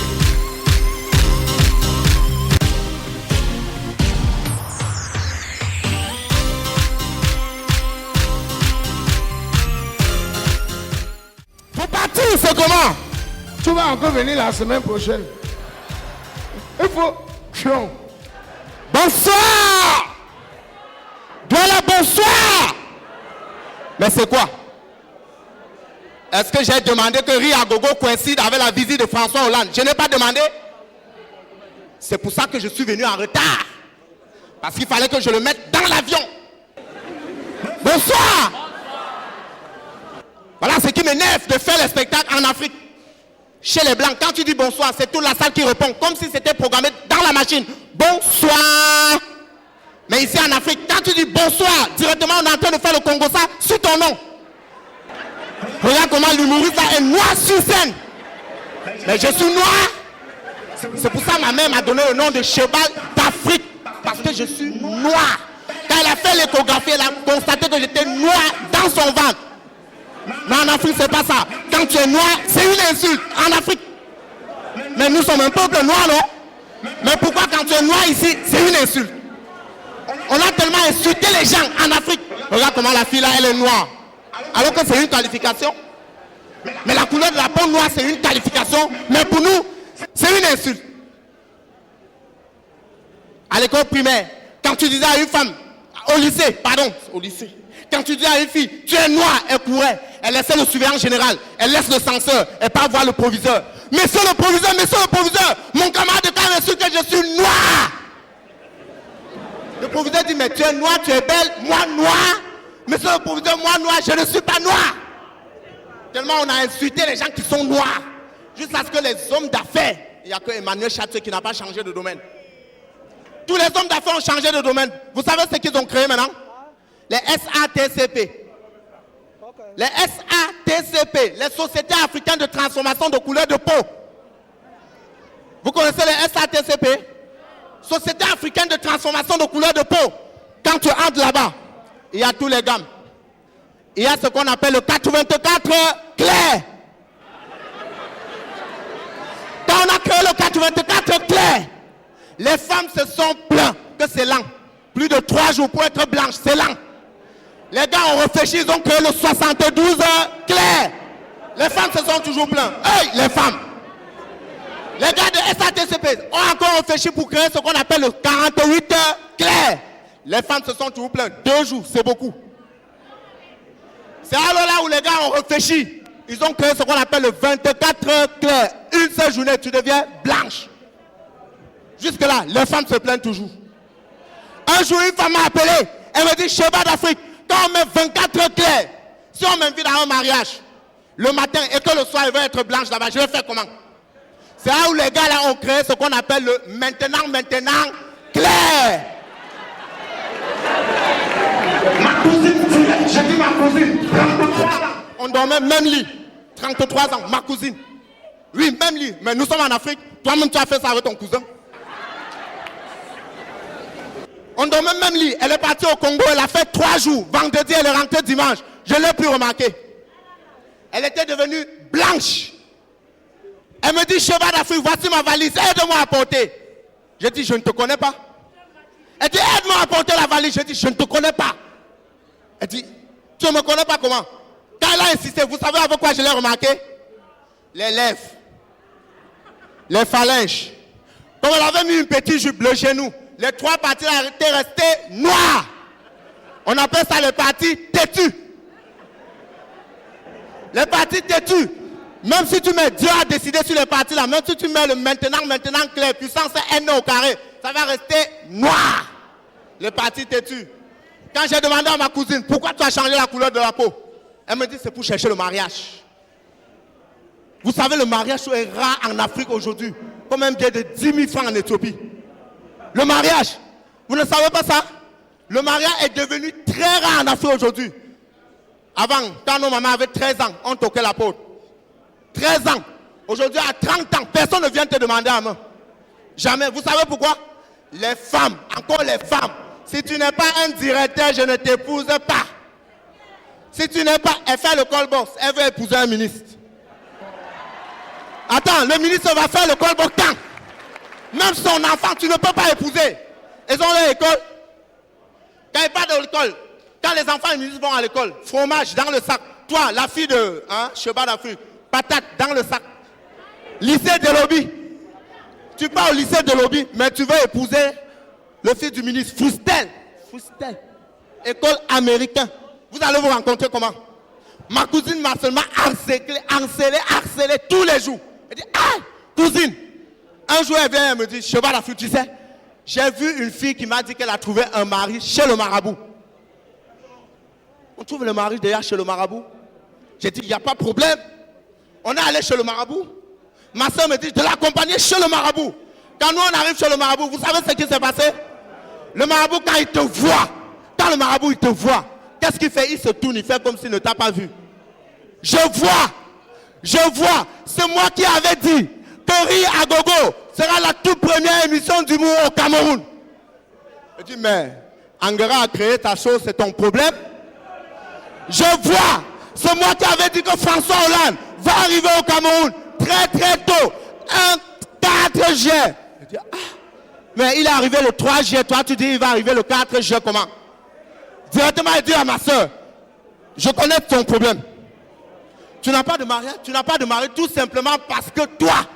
Faut partir, c'est comment? Tu vas encore venir la semaine prochaine. Il faut... Bonsoir! Voilà, bonsoir! Mais c'est quoi? Est-ce que j'ai demandé que Ri à Gogo coïncide avec la visite de François Hollande? Je n'ai pas demandé. C'est pour ça que je suis venu en retard. Parce qu'il fallait que je le mette dans l'avion. Bonsoir! Voilà ce qui m'énerve de faire les spectacles en Afrique. Chez les Blancs, quand tu dis bonsoir, c'est toute la salle qui répond, comme si c'était programmé dans la machine. Bonsoir! Mais ici en Afrique, quand tu dis bonsoir, directement on est en train de faire le Congo ça sur ton nom. Regarde comment l'humoriste est noir sur scène. Mais je suis noir. C'est pour ça que ma mère m'a donné le nom de cheval d'Afrique. Parce que je suis noir. Quand elle a fait l'échographie, elle a constaté que j'étais noir dans son ventre. Mais en Afrique, c'est pas ça. Quand tu es noir, c'est une insulte. En Afrique. Mais nous sommes un peuple noir, non? Mais pourquoi quand tu es noir ici, c'est une insulte? On a tellement insulté les gens en Afrique. Regarde comment la fille là, elle est noire. Alors que c'est une qualification. Mais la couleur de la peau noire, c'est une qualification. Mais pour nous, c'est une insulte. À l'école primaire, quand tu disais à une femme, au lycée, quand tu disais à une fille, tu es noire, elle courait. Elle laissait le surveillant général, elle laisse le censeur, elle part voir le proviseur. Monsieur le proviseur, mon camarade de classe insulte que je suis noir. Le proviseur dit, mais tu es noir, tu es belle, moi noir. Monsieur le proviseur, moi noir, je ne suis pas noir. Tellement on a insulté les gens qui sont noirs. Jusqu'à ce que les hommes d'affaires, il n'y a que Emmanuel Chatier qui n'a pas changé de domaine. Tous les hommes d'affaires ont changé de domaine. Vous savez ce qu'ils ont créé maintenant? Les SATCP. Les SATCP, les sociétés africaines de transformation de couleur de peau. Vous connaissez les SATCP? Société africaine de transformation de couleur de peau. Quand tu entres là-bas, il y a tous les gammes. Il y a ce qu'on appelle le 84 clair. Quand on a créé le 84 clair, les femmes se sont plaintes que c'est lent. Plus de 3 jours pour être blanche, c'est lent. Les gars ont réfléchi, ils ont créé le 72 clair. Les femmes se sont toujours plaintes. Hey, les femmes! Les gars de SATCP ont encore réfléchi pour créer ce qu'on appelle le 48 clair. Les femmes se sont toujours plaintes. 2 jours, c'est beaucoup. C'est alors là où les gars ont réfléchi. Ils ont créé ce qu'on appelle le 24 clair. Une seule journée, tu deviens blanche. Jusque-là, les femmes se plaignent toujours. Un jour, une femme m'a appelé. Elle me dit, cheval d'Afrique, quand on met 24 clairs, si on m'invite à un mariage, le matin et que le soir, elle veut être blanche là-bas, je vais faire comment? C'est là où les gars là ont créé ce qu'on appelle le maintenant clair. Ma cousine, j'ai dit ma cousine, 33 ans. On dormait même lit, 33 ans, ma cousine. Oui, même lit, mais nous sommes en Afrique, toi-même tu as fait ça avec ton cousin. On dormait même lit, elle est partie au Congo, elle a fait 3 jours, vendredi elle est rentrée dimanche, je ne l'ai plus remarqué. Elle était devenue blanche. Elle me dit, cheval d'Afrique, voici ma valise, aide-moi à porter. J'ai dit, je ne te connais pas. Elle dit, aide-moi à porter la valise. J'ai dit, je ne te connais pas. Elle dit, tu ne me connais pas comment? Quand elle a insisté, vous savez avec quoi je l'ai remarqué? Les lèvres, les phalanges. Comme elle avait mis une petite jupe, le genou, les 3 parties étaient restées noires. On appelle ça les partis têtus. Les partis têtus. Même si tu mets Dieu a décidé sur les partis là, même si tu mets le maintenant clair, puissance N au carré, ça va rester noir. Les partis têtus. Quand j'ai demandé à ma cousine, pourquoi tu as changé la couleur de la peau? Elle me dit, c'est pour chercher le mariage. Vous savez, le mariage est rare en Afrique aujourd'hui. Comme un billet de 10 000 francs en Éthiopie. Le mariage, vous ne savez pas ça? Le mariage est devenu très rare en Afrique aujourd'hui. Avant, quand nos mamans avaient 13 ans, on toquait la porte. 13 ans. Aujourd'hui, à 30 ans, personne ne vient te demander à main. Jamais. Vous savez pourquoi? Les femmes, encore les femmes. Si tu n'es pas un directeur, je ne t'épouse pas. Si tu n'es pas, elle fait le call box, elle veut épouser un ministre. Attends, le ministre va faire le call box quand? Même son enfant, tu ne peux pas épouser. Ils ont leur école. Quand ils partent de l'école, quand les enfants et les ministres vont à l'école, fromage dans le sac. Toi, la fille de Cheval d'Afrique, patate dans le sac. Lycée de lobby. Tu pars au lycée de lobby, mais tu veux épouser le fils du ministre. Foustel. École américaine. Vous allez vous rencontrer comment? Ma cousine m'a seulement harcelé tous les jours. Elle dit, ah, cousine. Un jour, elle vient et me dit, Cheval d'Afrique, tu sais, j'ai vu une fille qui m'a dit qu'elle a trouvé un mari chez le marabout. On trouve le mari déjà chez le marabout. J'ai dit, il n'y a pas de problème. On est allé chez le marabout. Ma soeur me dit, de l'accompagner chez le marabout. Quand nous, on arrive chez le marabout, vous savez ce qui s'est passé? Le marabout, quand il te voit, qu'est-ce qu'il fait? Il se tourne, il fait comme s'il ne t'a pas vu. Je vois. C'est moi qui avais dit que Ri à Gogo sera la toute première émission d'humour au Cameroun. Je dis, mais Angara a créé ta chose, c'est ton problème. Je vois. C'est moi qui avais dit que François Hollande va arriver au Cameroun très très tôt. Un 4 juillet. Je dis, ah, mais il est arrivé le 3 juillet. Toi, tu dis il va arriver le 4 juillet. Comment? Directement, il dit à ma soeur, je connais ton problème. Tu n'as pas de mariage, tout simplement parce que toi,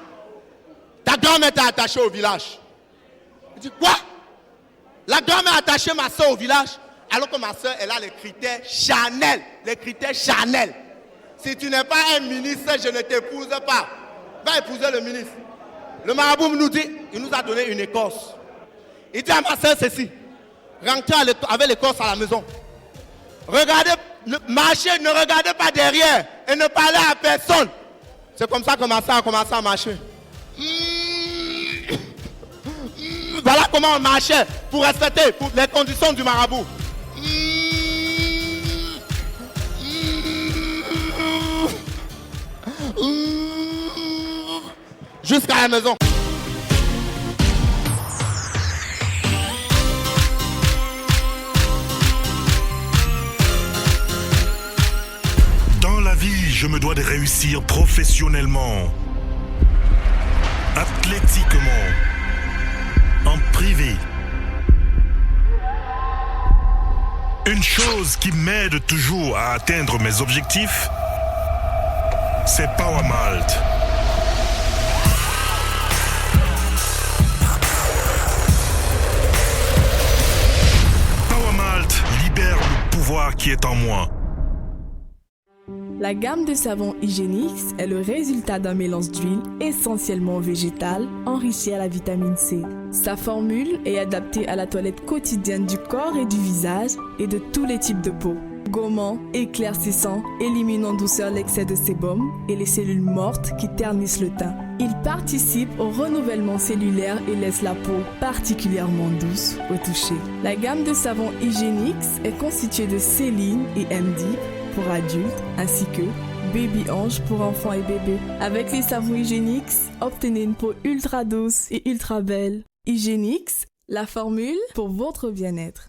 ta grand-mère t'a attaché au village. Je dis, quoi? La grand-mère a attaché ma soeur au village, alors que ma soeur, elle a les critères Chanel. Si tu n'es pas un ministre, je ne t'épouse pas. Va épouser le ministre. Le marabout nous dit, il nous a donné une écorce. Il dit à ma soeur ceci, rentrez avec l'écorce à la maison. Regardez, marchez, ne regardez pas derrière et ne parlez à personne. C'est comme ça que ma soeur a commencé à marcher. Voilà comment on marchait pour respecter les conditions du marabout. Jusqu'à la maison. Dans la vie, je me dois de réussir professionnellement, athlétiquement, en privé. Une chose qui m'aide toujours à atteindre mes objectifs, c'est Power Malt. Power Malt libère le pouvoir qui est en moi. La gamme de savon Hygienix est le résultat d'un mélange d'huile essentiellement végétale enrichie à la vitamine C. Sa formule est adaptée à la toilette quotidienne du corps et du visage et de tous les types de peau. Gommant, éclaircissant, élimine en douceur l'excès de sébum et les cellules mortes qui ternissent le teint. Il participe au renouvellement cellulaire et laisse la peau particulièrement douce au toucher. La gamme de savon Hygienix est constituée de Céline et MDIP pour adultes, ainsi que Baby Ange pour enfants et bébés. Avec les savons Hygienix, obtenez une peau ultra douce et ultra belle. Hygienix, la formule pour votre bien-être.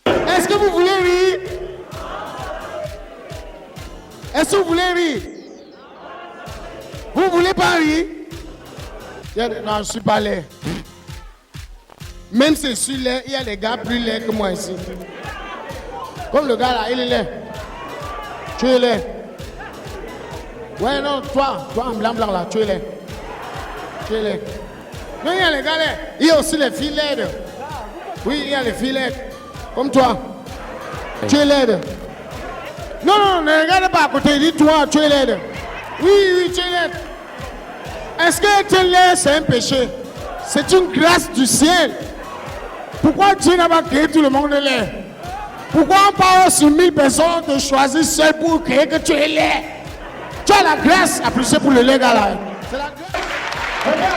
Est-ce que vous voulez rire? Est-ce que vous voulez rire? Vous voulez pas rire? Non, je ne suis pas laid. Même si je suis laid, il y a des gars plus laids que moi ici. Comme le gars là, il est laid. Tu es laid. Ouais, non, toi en blanc là, tu es laid. Tu es laid. Non, il y a les gars là. Il y a aussi les filles laides. Oui, il y a les filles laides. Comme toi. Tu es laide. Non, ne regarde pas à côté. Dis-toi, tu es laide. Oui, tu es laide. Est-ce que être laide, c'est un péché? C'est une grâce du ciel. Pourquoi Dieu n'a pas créé tout le monde laid? Pourquoi on parle sur 1000 personnes de choisir seul pour créer que tu es laid? Tu as la grâce. Applaudissez pour le laid, gars là. C'est la grâce.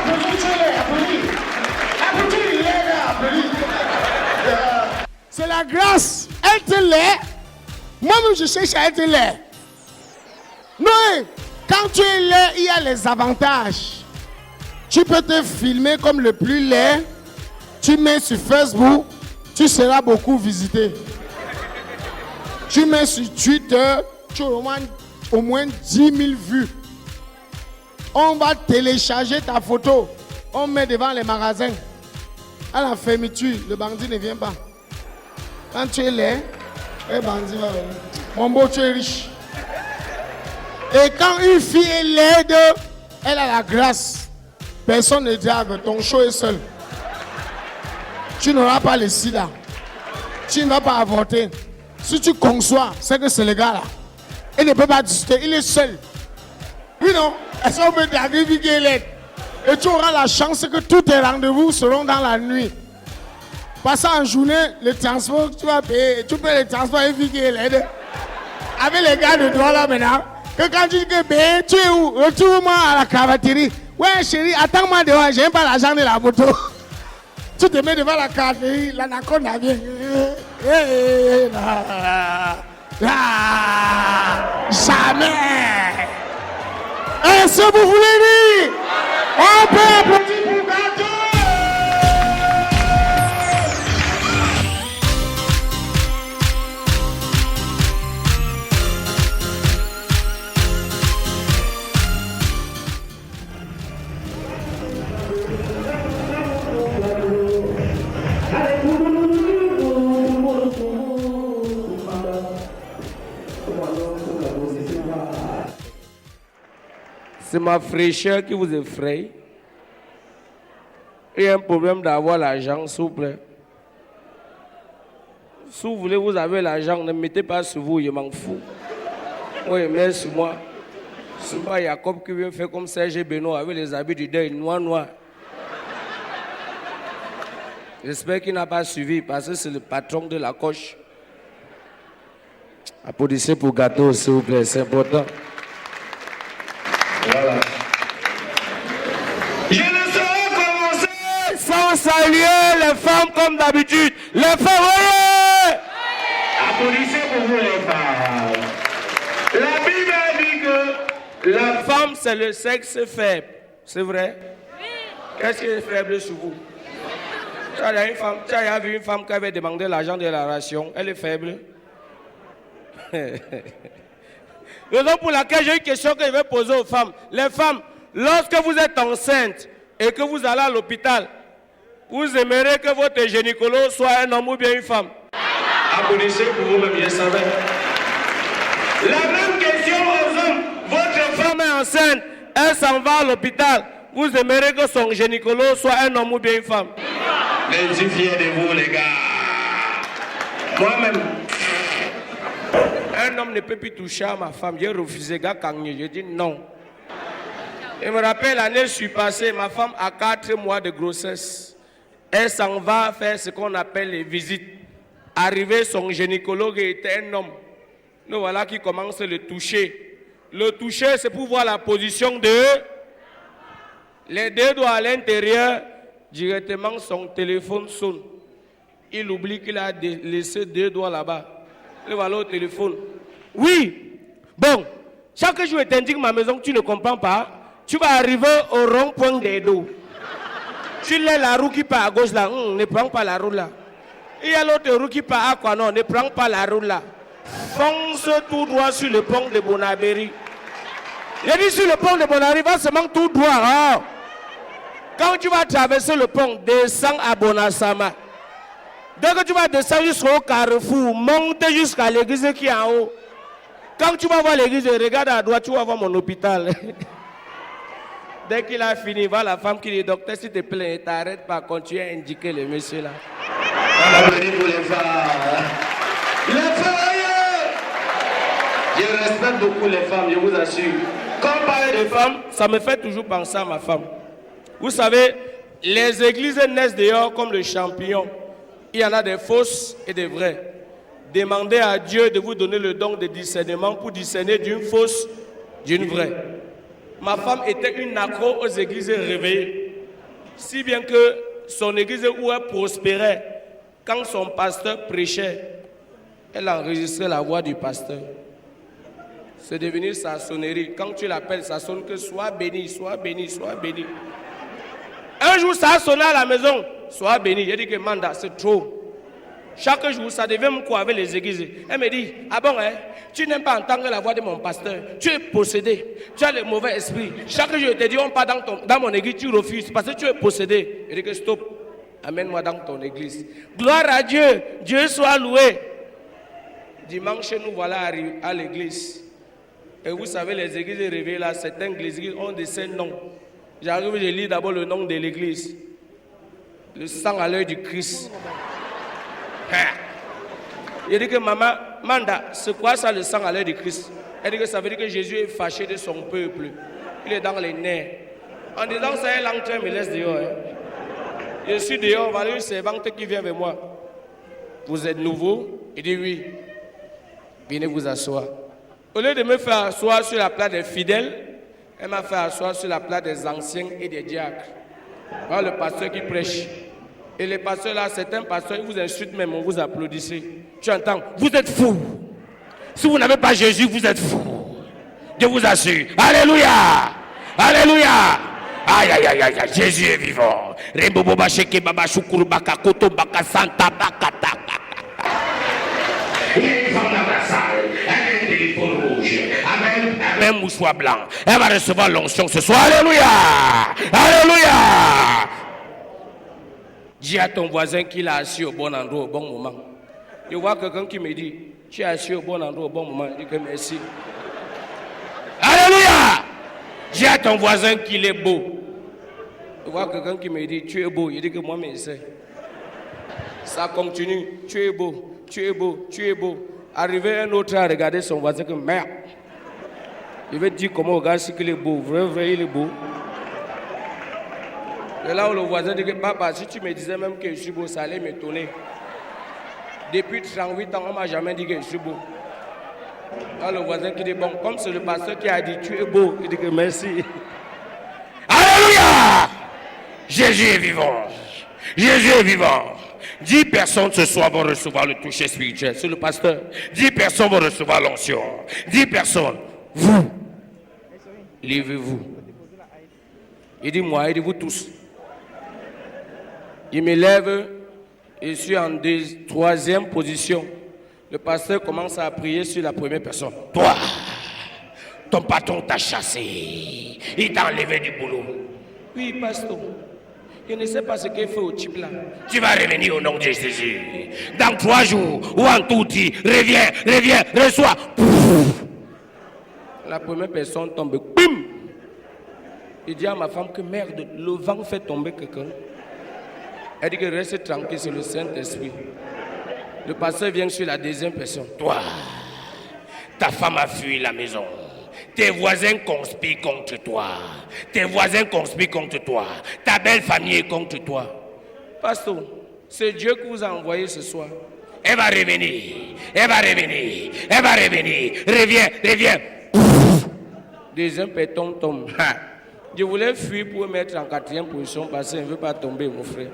Applaudis, tu es laid. Applaudis. Applaudis, il est là. Applaudis. C'est la grâce. Être laid. Moi-même, je cherche à être laid. Non, quand tu es laid, il y a les avantages. Tu peux te filmer comme le plus laid. Tu mets sur Facebook, tu seras beaucoup visité. Tu mets sur Twitter, tu as au moins 10 000 vues. On va télécharger ta photo. On met devant les magasins. À la fermeture, le bandit ne vient pas. Quand tu es laid, le bandit va venir. Mon beau, tu es riche. Et quand une fille est laide, elle a la grâce. Personne ne drague, ton show est seul. Tu n'auras pas le sida. Tu ne vas pas avorter. Si tu conçois, c'est que c'est le gars là. Il ne peut pas discuter, il est seul. Oui, non? Est-ce qu'on peut draguer vie qui est laide? Et tu auras la chance que tous tes rendez-vous seront dans la nuit. Passant en journée, le transport, tu vas payer. Tu payes le transport et vie qui est laide. Avec les gars de droit là maintenant, que quand tu dis que ben, tu es où? Retrouve-moi à la cavaterie. Ouais, chérie, attends-moi dehors, j'ai même pas l'argent de la moto. Tu te mets devant la cavaterie, l'anaconde vient. Jamais. Est-ce que vous voulez dire? On peut applaudir pour Gâteau. C'est ma fraîcheur qui vous effraie. Il y a un problème d'avoir l'argent, s'il vous plaît. Si vous voulez, vous avez l'argent, ne mettez pas sur vous, je m'en fous. Oui, mais sur moi. C'est pas Jacob qui vient faire comme Serge Benoît avec les habits du deuil noir. J'espère qu'il n'a pas suivi parce que c'est le patron de la coche. Applaudissez pour Gâteau, s'il vous plaît, c'est important. Voilà. Je ne saurais commencer sans saluer les femmes comme d'habitude. Les femmes, voyez! Applaudissez pour vous les femmes. La Bible dit que la femme c'est le sexe faible. C'est vrai? Oui. Qu'est-ce qui est faible sur vous? Tu as vu une femme qui avait demandé l'argent de la ration. Elle est faible. Raison pour laquelle j'ai une question que je vais poser aux femmes. Les femmes, lorsque vous êtes enceinte et que vous allez à l'hôpital, vous aimeriez que votre gynécologue soit un homme ou bien une femme? Applaudissez pour vous-même, je savais. La même question aux hommes. Votre femme est enceinte, elle s'en va à l'hôpital. Vous aimeriez que son gynécologue soit un homme ou bien une femme? Je suis fier de vous, les gars. Moi-même. Un homme ne peut plus toucher à ma femme. J'ai refusé, gars, j'ai dit non. Je me rappelle, l'année passée, ma femme a 4 mois de grossesse. Elle s'en va faire ce qu'on appelle les visites. Arrivé, son gynécologue était un homme. Nous voilà qui commence à le toucher. Le toucher, c'est pour voir la position de... Les deux doigts à l'intérieur, directement son téléphone sonne. Il oublie qu'il a laissé 2 doigts là-bas. Le voilà au téléphone. Oui. Bon, chaque jour je t'indique ma maison que tu ne comprends pas. Tu vas arriver au rond-point des dos. Tu lèves la roue qui part à gauche là. Ne prends pas la roue là. Il y a l'autre roue qui part à quoi? Non, ne prends pas la roue là. Fonce tout droit sur le pont de Bonabéry. J'ai dit sur le pont de Bonabéry, va seulement tout droit. Hein? Quand tu vas traverser le pont, descends à Bonasama. Dès que tu vas descendre jusqu'au carrefour, monte jusqu'à l'église qui est en haut. Quand tu vas voir l'église, regarde à droite, tu vas voir mon hôpital. Dès qu'il a fini, va la femme qui dit, docteur, s'il te plaît, t'arrêtes pas, continue à indiquer le monsieur là. Applaudissez pour les femmes. Les femmes, je respecte beaucoup les femmes, je vous assure. Quand on parle de femmes, ça me fait toujours penser à ma femme. Vous savez, les églises naissent dehors comme le champignon. Il y en a des fausses et des vraies. Demandez à Dieu de vous donner le don de discernement pour discerner d'une fausse, d'une vraie. Ma femme était une accro aux églises réveillées. Si bien que son église où elle prospérait, quand son pasteur prêchait, elle enregistrait la voix du pasteur. C'est devenu sa sonnerie. Quand tu l'appelles, ça sonne que sois béni, sois béni, sois béni. Un jour, ça a sonné à la maison. Sois béni. J'ai dit que Manda, c'est trop. Chaque jour, ça devait me quoi avec les églises. Elle me dit, ah bon, hein, tu n'aimes pas entendre la voix de mon pasteur. Tu es possédé. Tu as le mauvais esprit. Chaque jour, je te dis, on part dans mon église, tu refuses parce que tu es possédé. Je dis que stop. Amène-moi dans ton église. Gloire à Dieu. Dieu soit loué. Dimanche, nous voilà à l'église. Et vous savez, les églises réveillées là, certaines églises ont des saints noms. J'arrive, je lis d'abord le nom de l'église. Le sang à l'œil du Christ. Il dit que maman, Manda, c'est quoi ça le sang à l'œil du Christ? Elle dit que ça veut dire que Jésus est fâché de son peuple. Il est dans les nerfs. En disant ça, elle entre, me laisse dehors. Je suis dehors, voilà une servante qui vient vers moi. Vous êtes nouveau? Il dit oui. Venez vous asseoir. Au lieu de me faire asseoir sur la place des fidèles, elle m'a fait asseoir sur la place des anciens et des diacres. Voilà le pasteur qui prêche. Et les pasteurs là, certains pasteurs, ils vous insultent même, on vous applaudissez. Tu entends, vous êtes fous. Si vous n'avez pas Jésus, vous êtes fous. Je vous assure. Alléluia. Alléluia. Aïe, aïe, aïe, aïe, Jésus est vivant. Rembobo bacheke baba shukuru baka koto baka santa baka taka. Un mouchoir blanc. Elle va recevoir l'onction ce soir. Alléluia. Alléluia. Dis à ton voisin qu'il a assis au bon endroit au bon moment. Je vois quelqu'un qui me dit, tu es assis au bon endroit au bon moment. Je dis que merci. Alléluia. Dis à ton voisin qu'il est beau. Je vois quelqu'un qui me dit, tu es beau. Je dis que moi, mais c'est. Ça continue. Tu es beau, tu es beau, tu es beau. Arrivé un autre à regarder son voisin comme merde. Il veut dire comment regarde si qu'il est beau. Vrai, il est beau. Et là où le voisin dit que papa, si tu me disais même que je suis beau, ça allait m'étonner. Depuis 38 ans, on ne m'a jamais dit que je suis beau. Là le voisin qui dit bon, comme c'est le pasteur qui a dit tu es beau, il dit que merci. Alléluia! Jésus est vivant. Jésus est vivant. 10 personnes ce soir vont recevoir le toucher spirituel. C'est le pasteur. 10 personnes vont recevoir l'onction. 10 personnes. Vous, levez-vous. Il dit moi, il dit vous tous. Il me lève, je suis en 3e position. Le pasteur commence à prier sur la première personne. Toi, ton patron t'a chassé. Il t'a enlevé du boulot. Oui, pasteur. Je ne sais pas ce qu'il fait au type là. Tu vas revenir au nom de Jésus. Dans 3 jours, ou en tout dit, reviens, reçois. La première personne tombe. Bim! Il dit à ma femme que merde, le vent fait tomber quelqu'un. Elle dit que reste tranquille, c'est le Saint-Esprit. Le pasteur vient sur la 2e personne. Toi, ta femme a fui la maison. Tes voisins conspirent contre toi. Tes voisins conspirent contre toi. Ta belle famille est contre toi. Pasteur, c'est Dieu qui vous a envoyé ce soir. Elle va revenir. Elle va revenir. Elle va revenir. Reviens. 2e personne tombe. Je voulais fuir pour me mettre en 4e position parce que je ne veux pas tomber, mon frère.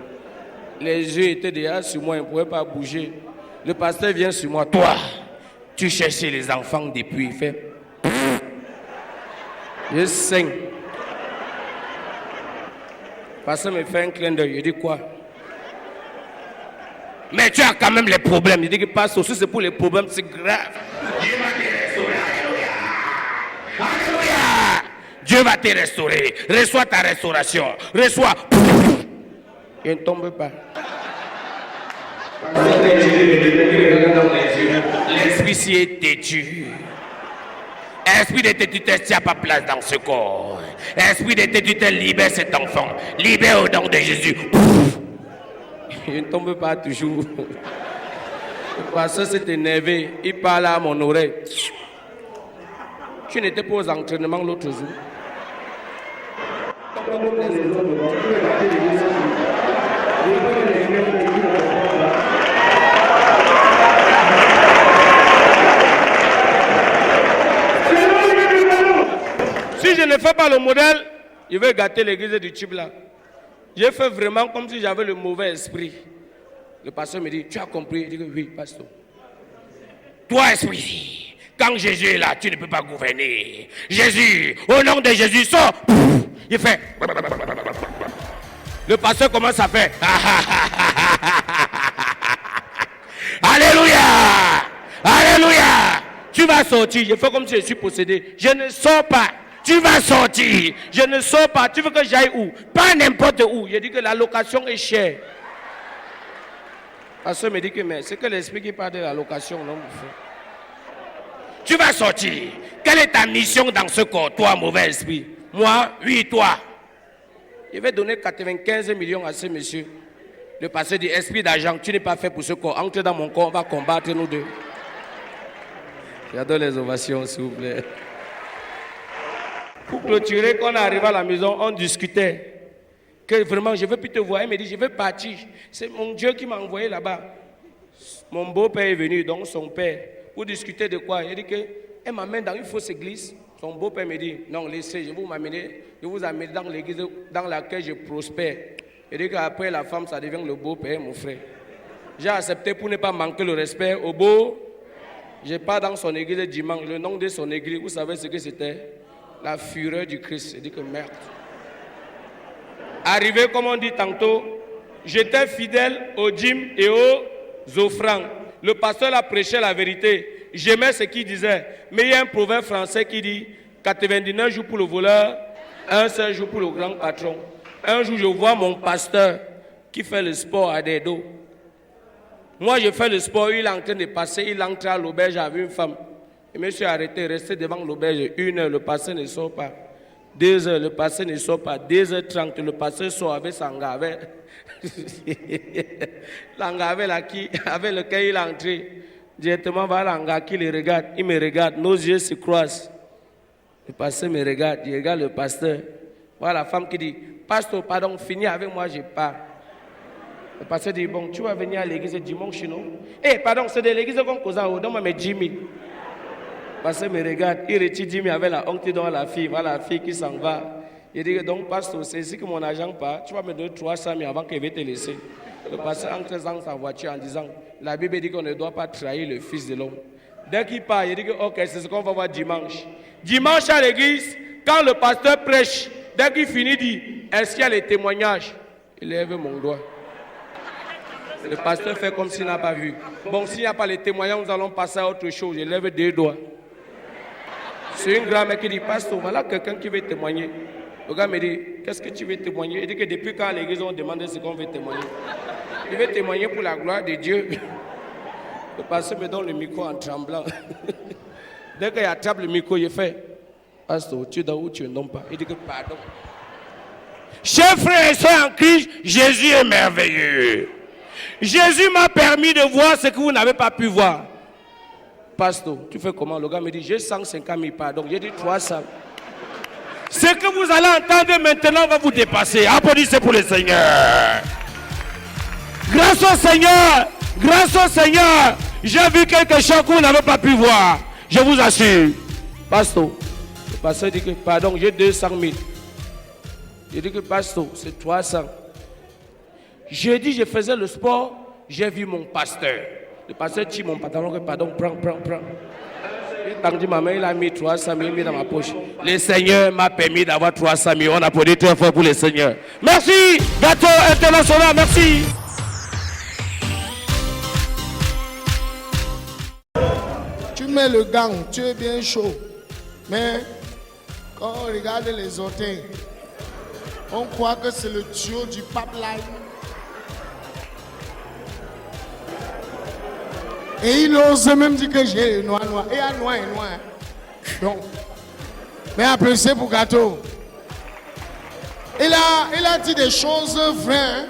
Les yeux étaient déjà sur moi, je ne pouvais pas bouger. Le pasteur vient sur moi. Toi, tu cherchais les enfants depuis. Il fait. Je saigne. Le pasteur me fait un clin d'œil. Je dis quoi? Mais tu as quand même les problèmes. Je dis que pasteur, si c'est pour les problèmes, c'est grave. Dieu va te restaurer. Alléluia. Dieu va te restaurer. Reçois ta restauration. Reçois. Il ne tombe pas. L'esprit s'y est têtu. Esprit de tétutesse, tu n'as pas place dans ce corps. Esprit de tétutesse, libère cet enfant. Libère au nom de Jésus. Il ne tombe pas toujours. Le pasteur s'est énervé. Il parle à mon oreille. Tu n'étais pas aux entraînements l'autre jour. Si je ne fais pas le modèle, je vais gâter l'église du type là. J'ai fait vraiment comme si j'avais le mauvais esprit. Le pasteur me dit, tu as compris? Je dis oui, pasteur. Toi, esprit, quand Jésus est là, tu ne peux pas gouverner. Jésus, au nom de Jésus, sors. Il fait. Le pasteur commence à faire. Alléluia! Alléluia! Tu vas sortir. Je fais comme si je suis possédé. Je ne sors pas. Tu vas sortir. Je ne sors pas. Tu veux que j'aille où? Pas n'importe où. Je dis que la location est chère. Le pasteur me dit que mais c'est que l'esprit qui parle de la location, non, mon frère. Tu vas sortir. Quelle est ta mission dans ce corps, toi, mauvais esprit? Moi, oui, toi. Je vais donner 95 millions à ce monsieur. Le pasteur dit, esprit d'argent, tu n'es pas fait pour ce corps. Entre dans mon corps, on va combattre nous deux. J'adore les ovations, s'il vous plaît. Pour clôturer, quand on arrive à la maison, on discutait. Que vraiment, je ne veux plus te voir. Il me dit, je veux partir. C'est mon Dieu qui m'a envoyé là-bas. Mon beau-père est venu, donc son père, pour discuter de quoi. Il dit qu'elle m'amène dans une fausse église. Son beau-père me dit, non, laissez, je vous amener dans l'église dans laquelle je prospère. Il dit qu'après la femme, ça devient le beau-père, mon frère. J'ai accepté pour ne pas manquer le respect au beau. Je pars dans son église dimanche. Le nom de son église, vous savez ce que c'était? La fureur du Christ. Il dit que merde. Arrivé, comme on dit tantôt, j'étais fidèle aux dîmes et aux offrandes. Le pasteur a prêché la vérité. J'aimais ce qu'il disait. Mais il y a un proverbe français qui dit 99 jours pour le voleur, un seul jour pour le grand patron. Un jour, je vois mon pasteur qui fait le sport à des dos. Moi, je fais le sport, il est en train de passer, il entre à l'auberge avec une femme. Je me suis arrêté, resté devant l'auberge 1 heure, le pasteur ne sort pas. 2 heures, le pasteur ne sort pas. 2h30, le pasteur sort avec Sangavé. L'Angavé là, avec lequel il est entré. Directement vers l'Anga qui le regarde. Il me regarde, nos yeux se croisent. Le pasteur me regarde, je regarde le pasteur. Voilà la femme qui dit, pasteur, pardon, finis avec moi, je pars. Le pasteur dit, bon, tu vas venir à l'église dimanche, non? Eh, pardon, c'est de l'église qu'on cause à donne-moi mes 10 000. Le pasteur me regarde, il retire 10 000 avec la honte dans la fille. Voilà la fille qui s'en va. Il dit, donc, pasteur, c'est ici que mon agent part. Tu vas me donner 300 000 avant qu'il va te laisser. Le pasteur entre dans sa voiture en disant, la Bible dit qu'on ne doit pas trahir le Fils de l'homme. Dès qu'il part, il dit que, ok, c'est ce qu'on va voir dimanche. Dimanche à l'église, quand le pasteur prêche, dès qu'il finit, il dit, est-ce qu'il y a les témoignages? Il lève mon doigt. Le pasteur fait comme s'il n'a pas vu. Bon, s'il n'y a pas les témoignages, nous allons passer à autre chose. Je lève 2 doigts. C'est une grand-mère qui dit, pasteur, voilà quelqu'un qui veut témoigner. Le gars me dit, qu'est-ce que tu veux témoigner? Il dit que depuis quand à l'église on demande ce qu'on veut témoigner. Il veut témoigner pour la gloire de Dieu. Le pasteur me donne le micro en tremblant. Dès qu'il attrape le micro, il fait, pasteur, tu es dans où tu ne donnes pas? Il dit que pardon. Chers frères et sœurs en Christ, Jésus est merveilleux. Jésus m'a permis de voir ce que vous n'avez pas pu voir. Pasteur, tu fais comment? Le gars me dit, j'ai 150 000 pardon. J'ai dit 300. Ce que vous allez entendre maintenant va vous dépasser. Applaudissez pour le Seigneur. Grâce au Seigneur, grâce au Seigneur, j'ai vu quelque chose que vous n'avez pas pu voir. Je vous assure. Pasteur, le pasteur dit que, pardon, j'ai 200 000. Il dit que, pasteur, c'est 300. J'ai dit, je faisais le sport, j'ai vu mon pasteur. Le pasteur tire mon pantalon, pardon, prends. Il t'a dit, ma main, il a mis 300 000 dans ma poche. Le Seigneur m'a permis d'avoir 300 000. On applaudit très fort pour le Seigneur. Merci, Gâteau International, merci. Tu mets le gant, tu es bien chaud. Mais quand on regarde les orteils, on croit que c'est le tuyau du pipeline. Et il ose même dire que j'ai noir. Et à noir. Donc, Mais applaudissez pour Gâteau. Il a dit des choses vraies. Hein?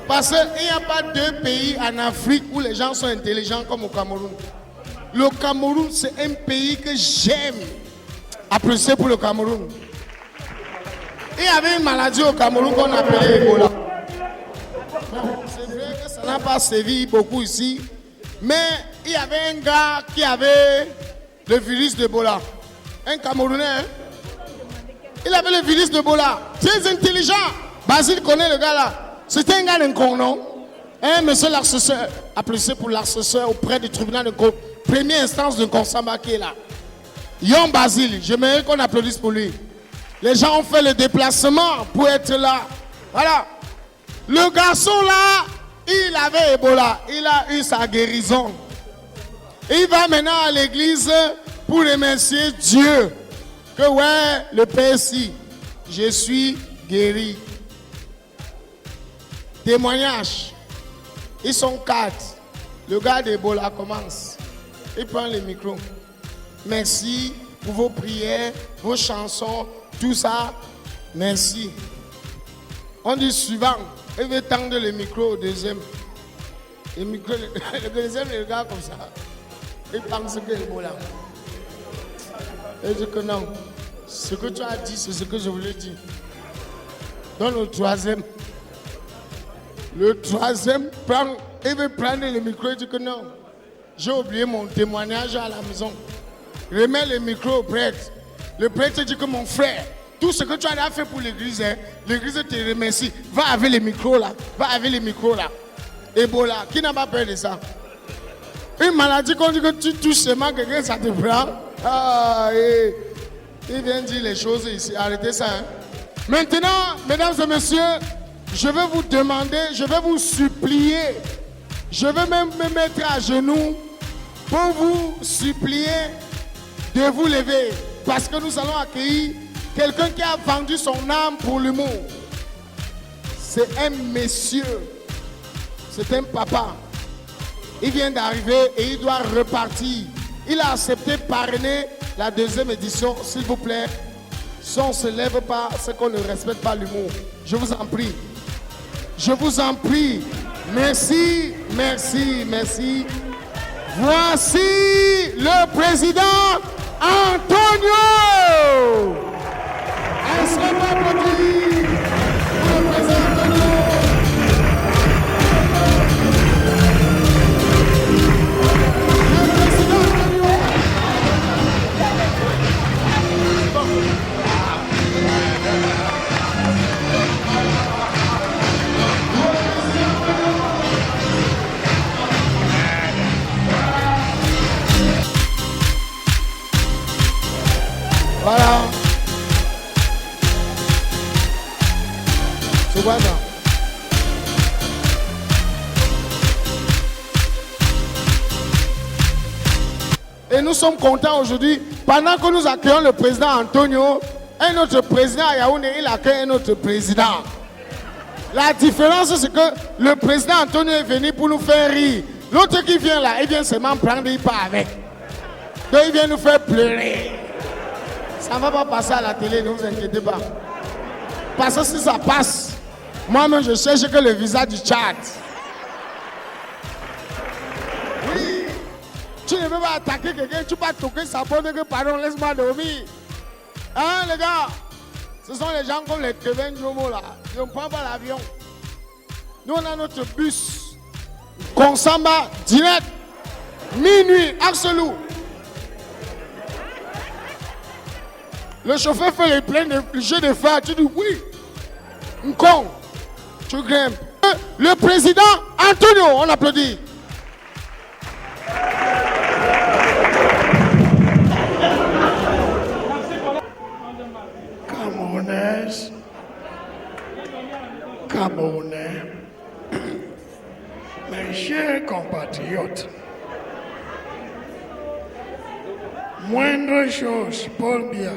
Parce qu'il n'y a pas deux pays en Afrique où les gens sont intelligents comme au Cameroun. Le Cameroun, c'est un pays que j'aime. Applaudissez pour le Cameroun. Il y avait une maladie au Cameroun qu'on appelait Ebola. C'est vrai que ça n'a pas sévi beaucoup ici. Mais il y avait un gars qui avait le virus d'Ebola. Un Camerounais. Hein? Il avait le virus d'Ebola. Très intelligent. Basile connaît le gars là. C'était un gars d'un con, non? Monsieur l'assesseur, applaudissez pour l'assesseur auprès du tribunal de Congo. Première instance de Konsamba qui est là. Yon Basile, j'aimerais qu'on applaudisse pour lui. Les gens ont fait le déplacement pour être là. Voilà. Le garçon là, il avait Ebola. Il a eu sa guérison. Il va maintenant à l'église pour remercier Dieu. Que ouais, le Père, si je suis guéri. Témoignage. Ils sont 4. Le gars d'Ebola commence. Il prend le micro. Merci pour vos prières, vos chansons, tout ça. Merci. On dit suivant. Il veut tendre le micro au deuxième. Le micro, le deuxième, il regarde comme ça. Il pense que Ebola. Il dit que non. Ce que tu as dit, c'est ce que je voulais dire. Dans le troisième. Le troisième, il veut prendre le micro et dit que non. J'ai oublié mon témoignage à la maison. Remets le micro au prêtre. Le prêtre dit que mon frère, tout ce que tu as fait pour l'église, hein, l'église te remercie. Va avec le micro là. Va avec le micro là. Ebola, qui n'a pas peur de ça? Une maladie qu'on dit que tu touches seulement quelqu'un, ça te prend. Ah, il vient dire les choses ici. Arrêtez ça. Hein. Maintenant, mesdames et messieurs, je vais vous demander, je vais vous supplier, je vais même me mettre à genoux pour vous supplier de vous lever. Parce que nous allons accueillir quelqu'un qui a vendu son âme pour l'humour. C'est un monsieur, c'est un papa. Il vient d'arriver et il doit repartir. Il a accepté parrainer la deuxième édition, s'il vous plaît. Si on ne se lève pas, c'est qu'on ne respecte pas l'humour. Je vous en prie. Je vous en prie. Merci, merci, merci. Voici le président Antonio. Est-ce qu'on peut applaudir le président Antonio? Voilà. C'est quoi ça? Et nous sommes contents aujourd'hui, pendant que nous accueillons le président Antonio, un autre président à Yaoundé, il accueille un autre président. La différence, c'est que le président Antonio est venu pour nous faire rire. L'autre qui vient là, il vient seulement prendre, il part avec. Donc il vient nous faire pleurer. Ça ne va pas passer à la télé, ne vous inquiétez pas. Parce que si ça passe, moi-même je cherche que le visa du Tchad. Oui. Tu ne peux pas attaquer quelqu'un, tu vas toquer sa porte que pardon, laisse-moi dormir. Hein les gars? Ce sont les gens comme les Kevin Jomo là. Ils ne prennent pas l'avion. Nous on a notre bus. Konsamba, direct. Minuit, Axelou. Le chauffeur fait le jeu de fer, tu dis oui. Un con. Tu grimpes. Le président Antonio, on applaudit. Camerounais, mes chers compatriotes, moindre chose, Paul Biya,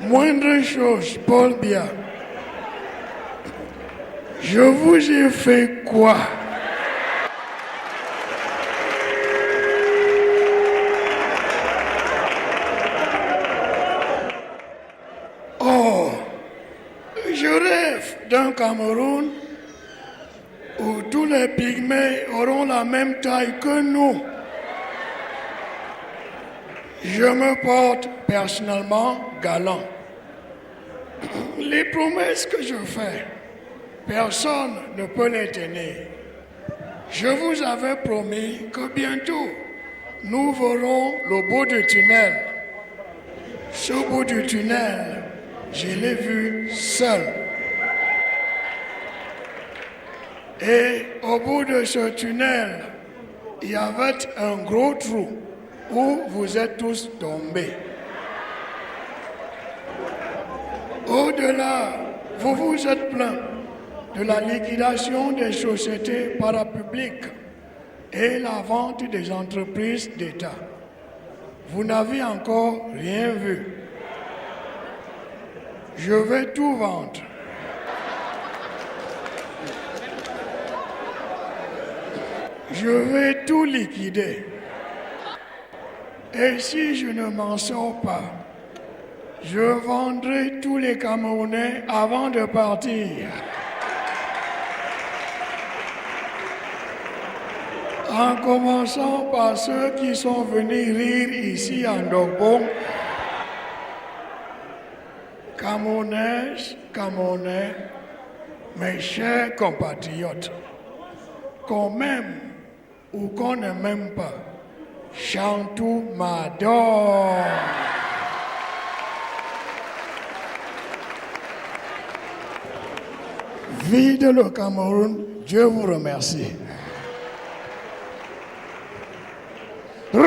moindre chose, Paul Biya, je vous ai fait quoi? Cameroun où tous les pygmées auront la même taille que nous. Je me porte personnellement galant. Les promesses que je fais, personne ne peut les tenir. Je vous avais promis que bientôt, nous verrons le bout du tunnel. Ce bout du tunnel, je l'ai vu seul. Et au bout de ce tunnel, il y avait un gros trou où vous êtes tous tombés. Au-delà, vous vous êtes plaints de la liquidation des sociétés parapubliques et la vente des entreprises d'État. Vous n'avez encore rien vu. Je vais tout vendre. Je vais tout liquider. Et si je ne m'en sors pas, je vendrai tous les Camerounais avant de partir. En commençant par ceux qui sont venus rire ici en Dogbon. Camerounaises, Camerounais, mes chers compatriotes, qu'on m'aime ou qu'on ne m'aime pas, Chantou m'adore. Vive le Cameroun, Dieu vous remercie. Tout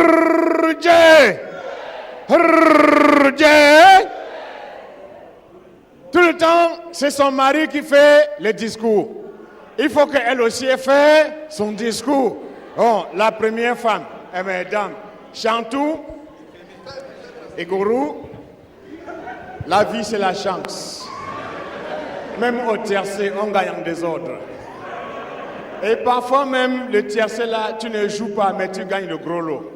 le temps, c'est son mari qui fait le discours. Il faut qu'elle aussi ait fait son discours. Oh, la première femme, mesdames, Chantou et Gourou, la vie c'est la chance. Même au tiercé, on gagne en désordre. Et parfois même, le tiercé là, tu ne joues pas, mais tu gagnes le gros lot.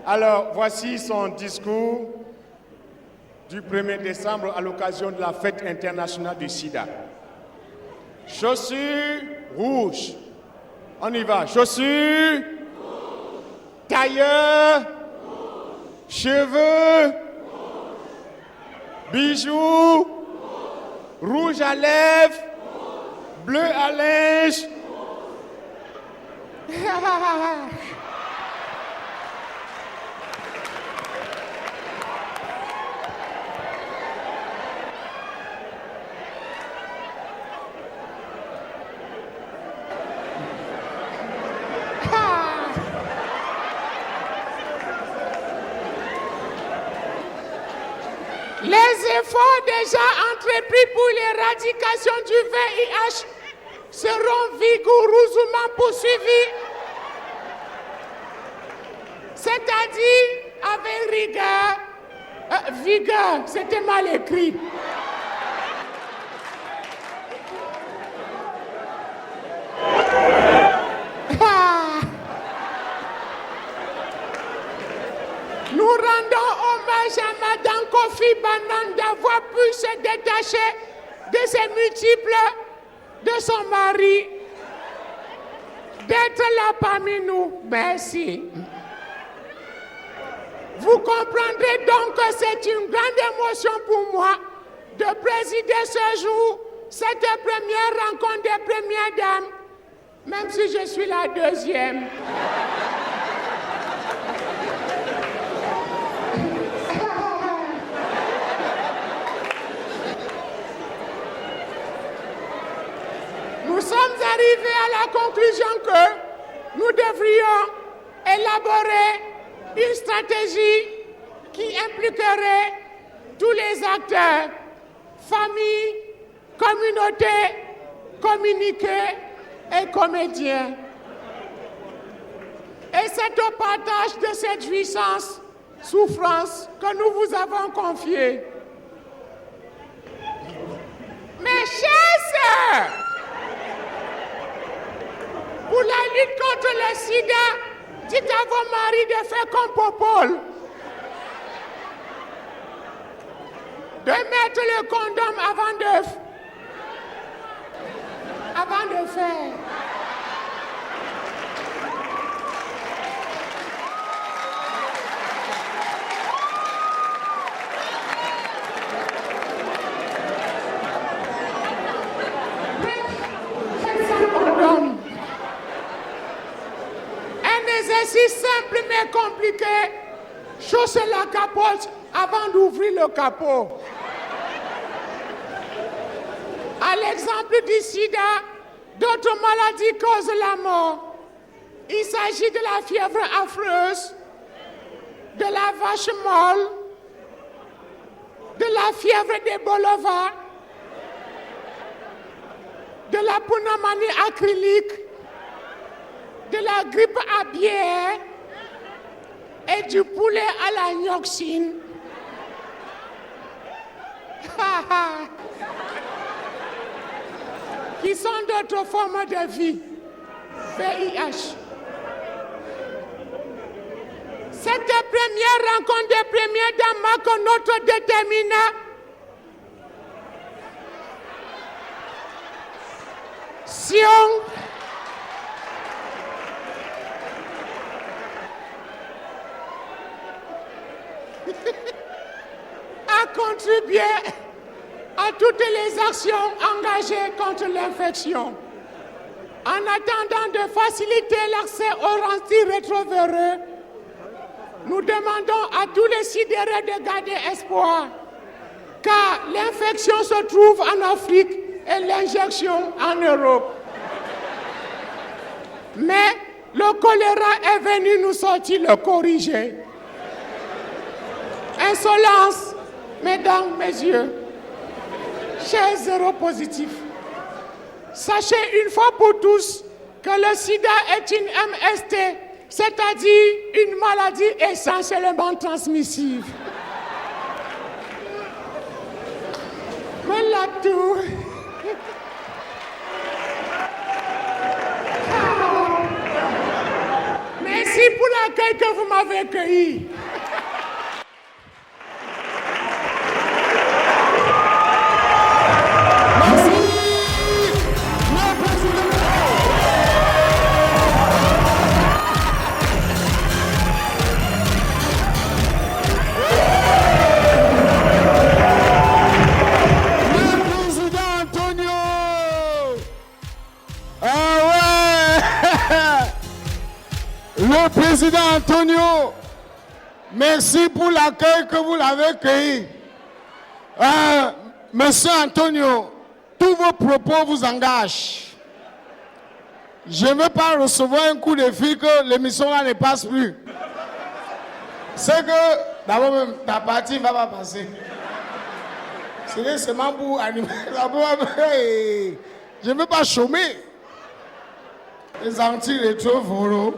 Alors, voici son discours du 1er décembre à l'occasion de la fête internationale du sida. Chaussures rouges. On y va. Chaussures. Tailleur. Cheveux. Bijoux. Rouge à lèvres. Bleu à linge. Les efforts déjà entrepris pour l'éradication du VIH seront vigoureusement poursuivis, c'est-à-dire avec rigueur, vigueur, c'était mal écrit. Nous rendons hommage à Madame Kofi Annan d'avoir pu se détacher de ses multiples, de son mari, d'être là parmi nous. Merci. Vous comprendrez donc que c'est une grande émotion pour moi de présider ce jour, cette première rencontre des premières dames, même si je suis la deuxième. Nous sommes arrivés à la conclusion que nous devrions élaborer une stratégie qui impliquerait tous les acteurs, familles, communautés, communiqués et comédiens. Et c'est au partage de cette jouissance, souffrance que nous vous avons confiée. Mes chers sœurs, pour la lutte contre le sida, dites à vos maris de faire comme Popol. De mettre le condom avant d'œuf. avant de faire. Un exercice simple mais compliqué. Chausser la capote avant d'ouvrir le capot. À l'exemple du sida, d'autres maladies causent la mort. Il s'agit de la fièvre affreuse, de la vache molle, de la fièvre des bolovas, de la pneumonie acrylique, de la grippe aviaire et du poulet à la nioxine. Qui sont d'autres formes de vie. VIH. Cette première rencontre des premières dames marque notre détermination à contribuer à toutes les actions engagées contre l'infection. En attendant de faciliter l'accès aux antirétroviraux, nous demandons à tous les sidérés de garder espoir, car l'infection se trouve en Afrique et l'injection en Europe. Mais le choléra est venu nous sortir le corriger. Insolence, mesdames, messieurs, chers zéropositifs, sachez une fois pour tous que le sida est une MST, c'est-à-dire une maladie essentiellement transmissive. Voilà tout. Merci pour l'accueil que vous m'avez accueilli. Le président Antonio, merci pour l'accueil que vous l'avez cueilli. Monsieur Antonio, tous vos propos vous engagent. Je ne veux pas recevoir un coup de fil que l'émission là ne passe plus. C'est que d'abord même ta partie ne va pas passer. C'est seulement pour animer. Je ne veux pas chômer. Les anti-rétro-voro.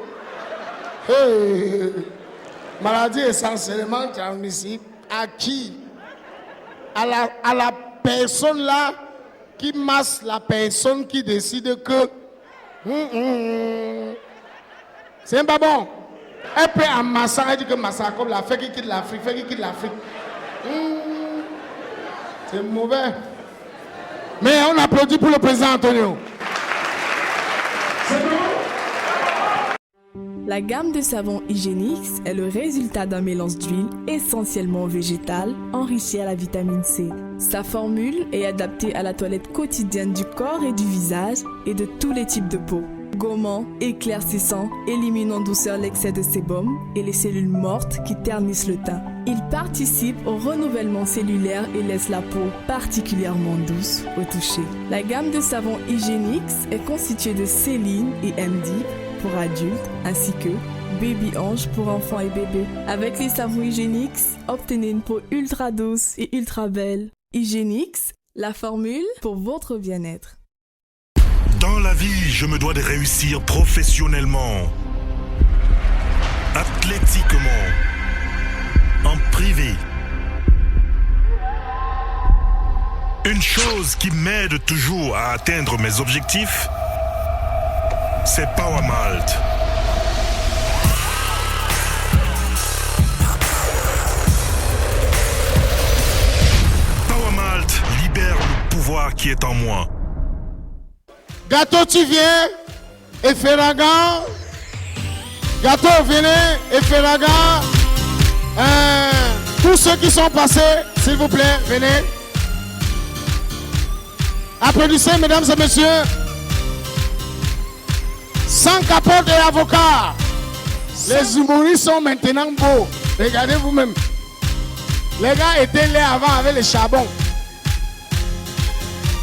Maladie essentiellement transmissible. À qui? À la personne là qui masse la personne qui décide que c'est pas bon. Elle peut en massant, elle dit que massacre comme la fait qui quitte l'Afrique, fait qui quitte l'Afrique. C'est mauvais. Mais on applaudit pour le président Antonio. La gamme de savon Hygienix est le résultat d'un mélange d'huile essentiellement végétale enrichie à la vitamine C. Sa formule est adaptée à la toilette quotidienne du corps et du visage et de tous les types de peau. Gommant, éclaircissant, éliminant en douceur l'excès de sébum et les cellules mortes qui ternissent le teint. Il participe au renouvellement cellulaire et laisse la peau particulièrement douce au toucher. La gamme de savon Hygienix est constituée de Céline et MD pour adultes, ainsi que Baby Ange pour enfants et bébés. Avec les savons Hygienix, obtenez une peau ultra douce et ultra belle. Hygienix, la formule pour votre bien-être. Dans la vie, je me dois de réussir professionnellement, athlétiquement, en privé. Une chose qui m'aide toujours à atteindre mes objectifs, c'est Power Malt. Power Malt libère le pouvoir qui est en moi. Gâteau, tu viens. Et Ferragan. Gâteau, venez. Et Ferragan. Tous ceux qui sont passés, s'il vous plaît, venez. Applaudissez, mesdames et messieurs. Sans capote et avocat. Les humoristes sont maintenant beaux. Regardez vous-même. Les gars étaient là avant avec les charbons.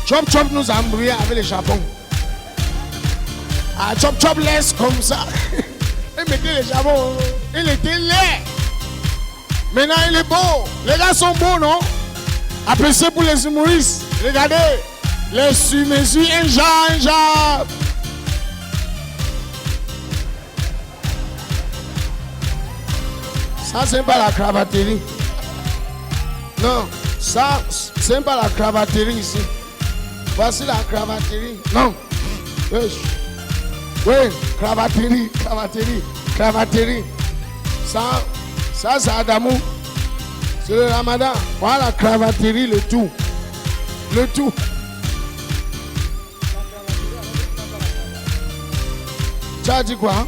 Chop Chop nous a embrouillés avec les charbons. Ah, Chop Chop laisse comme ça. Il mettait les charbons. Il était laid. Maintenant, il est beau. Les gars sont beaux, non? Appréciez pour les humoristes. Regardez. Les sur-mesures, un genre. Ça, c'est pas la cravaterie. Non, ça, c'est pas la cravaterie ici. Voici la cravaterie. Non. Oui, cravaterie. Ça c'est Adamou. C'est le Ramadan. Voilà la cravaterie, le tout. Tu as dit quoi?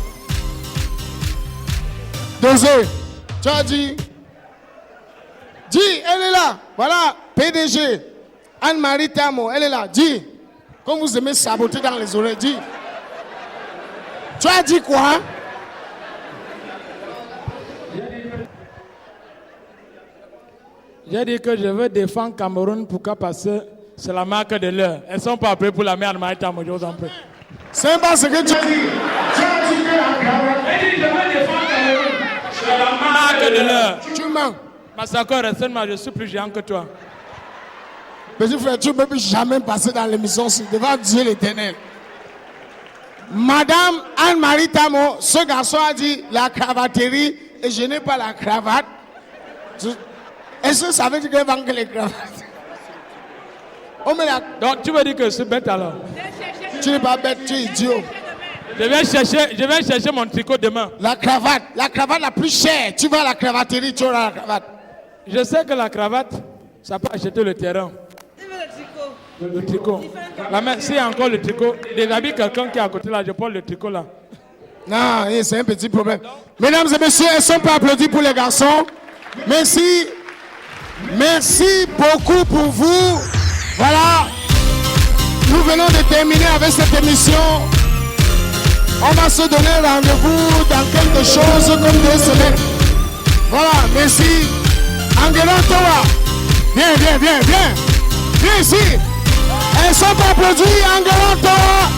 Dosé. Tu as dit? Dis, elle est là. Voilà, PDG. Anne-Marie Tamo, elle est là. Dis. Comme vous aimez saboter dans les oreilles, dis. Tu as dit quoi? J'ai dit que je veux défendre Cameroun. Pourquoi? Parce que c'est la marque de l'heure. Elles ne sont pas prêtes pour la mère Anne-Marie Tamo, je vous en prie. C'est pas ce que tu as dit. Tu as dit que la Cameroun. J'ai dit je veux défendre Cameroun. C'est la marque de l'heure. Tu mens. Massacre, seulement je suis plus géant que toi. Petit frère, tu ne peux plus jamais passer dans l'émission devant Dieu l'Éternel. Madame Anne-Marie Tamo, ce garçon a dit la cravaterie et je n'ai pas la cravate. Est-ce que ça veut dire qu'il vend que les cravates? Donc tu veux dire que je suis bête alors? Tu n'es pas bête, tu es idiot. Je vais chercher mon tricot demain. La cravate la plus chère. Tu vas à la cravaterie, tu auras la cravate. Je sais que la cravate, ça peut acheter le terrain. Le tricot. La main, s'il y a encore le tricot, déshabille quelqu'un qui est à côté là, je prends le tricot là. Non, c'est un petit problème. Mesdames et messieurs, elles ne sont pas applaudis pour les garçons. Merci. Merci beaucoup pour vous. Voilà. Nous venons de terminer avec cette émission. On va se donner rendez-vous dans quelque chose comme 2 semaines. Voilà, merci. Angelan Towa. Viens ici. Elles sont pas applaudis, Angelan Towa.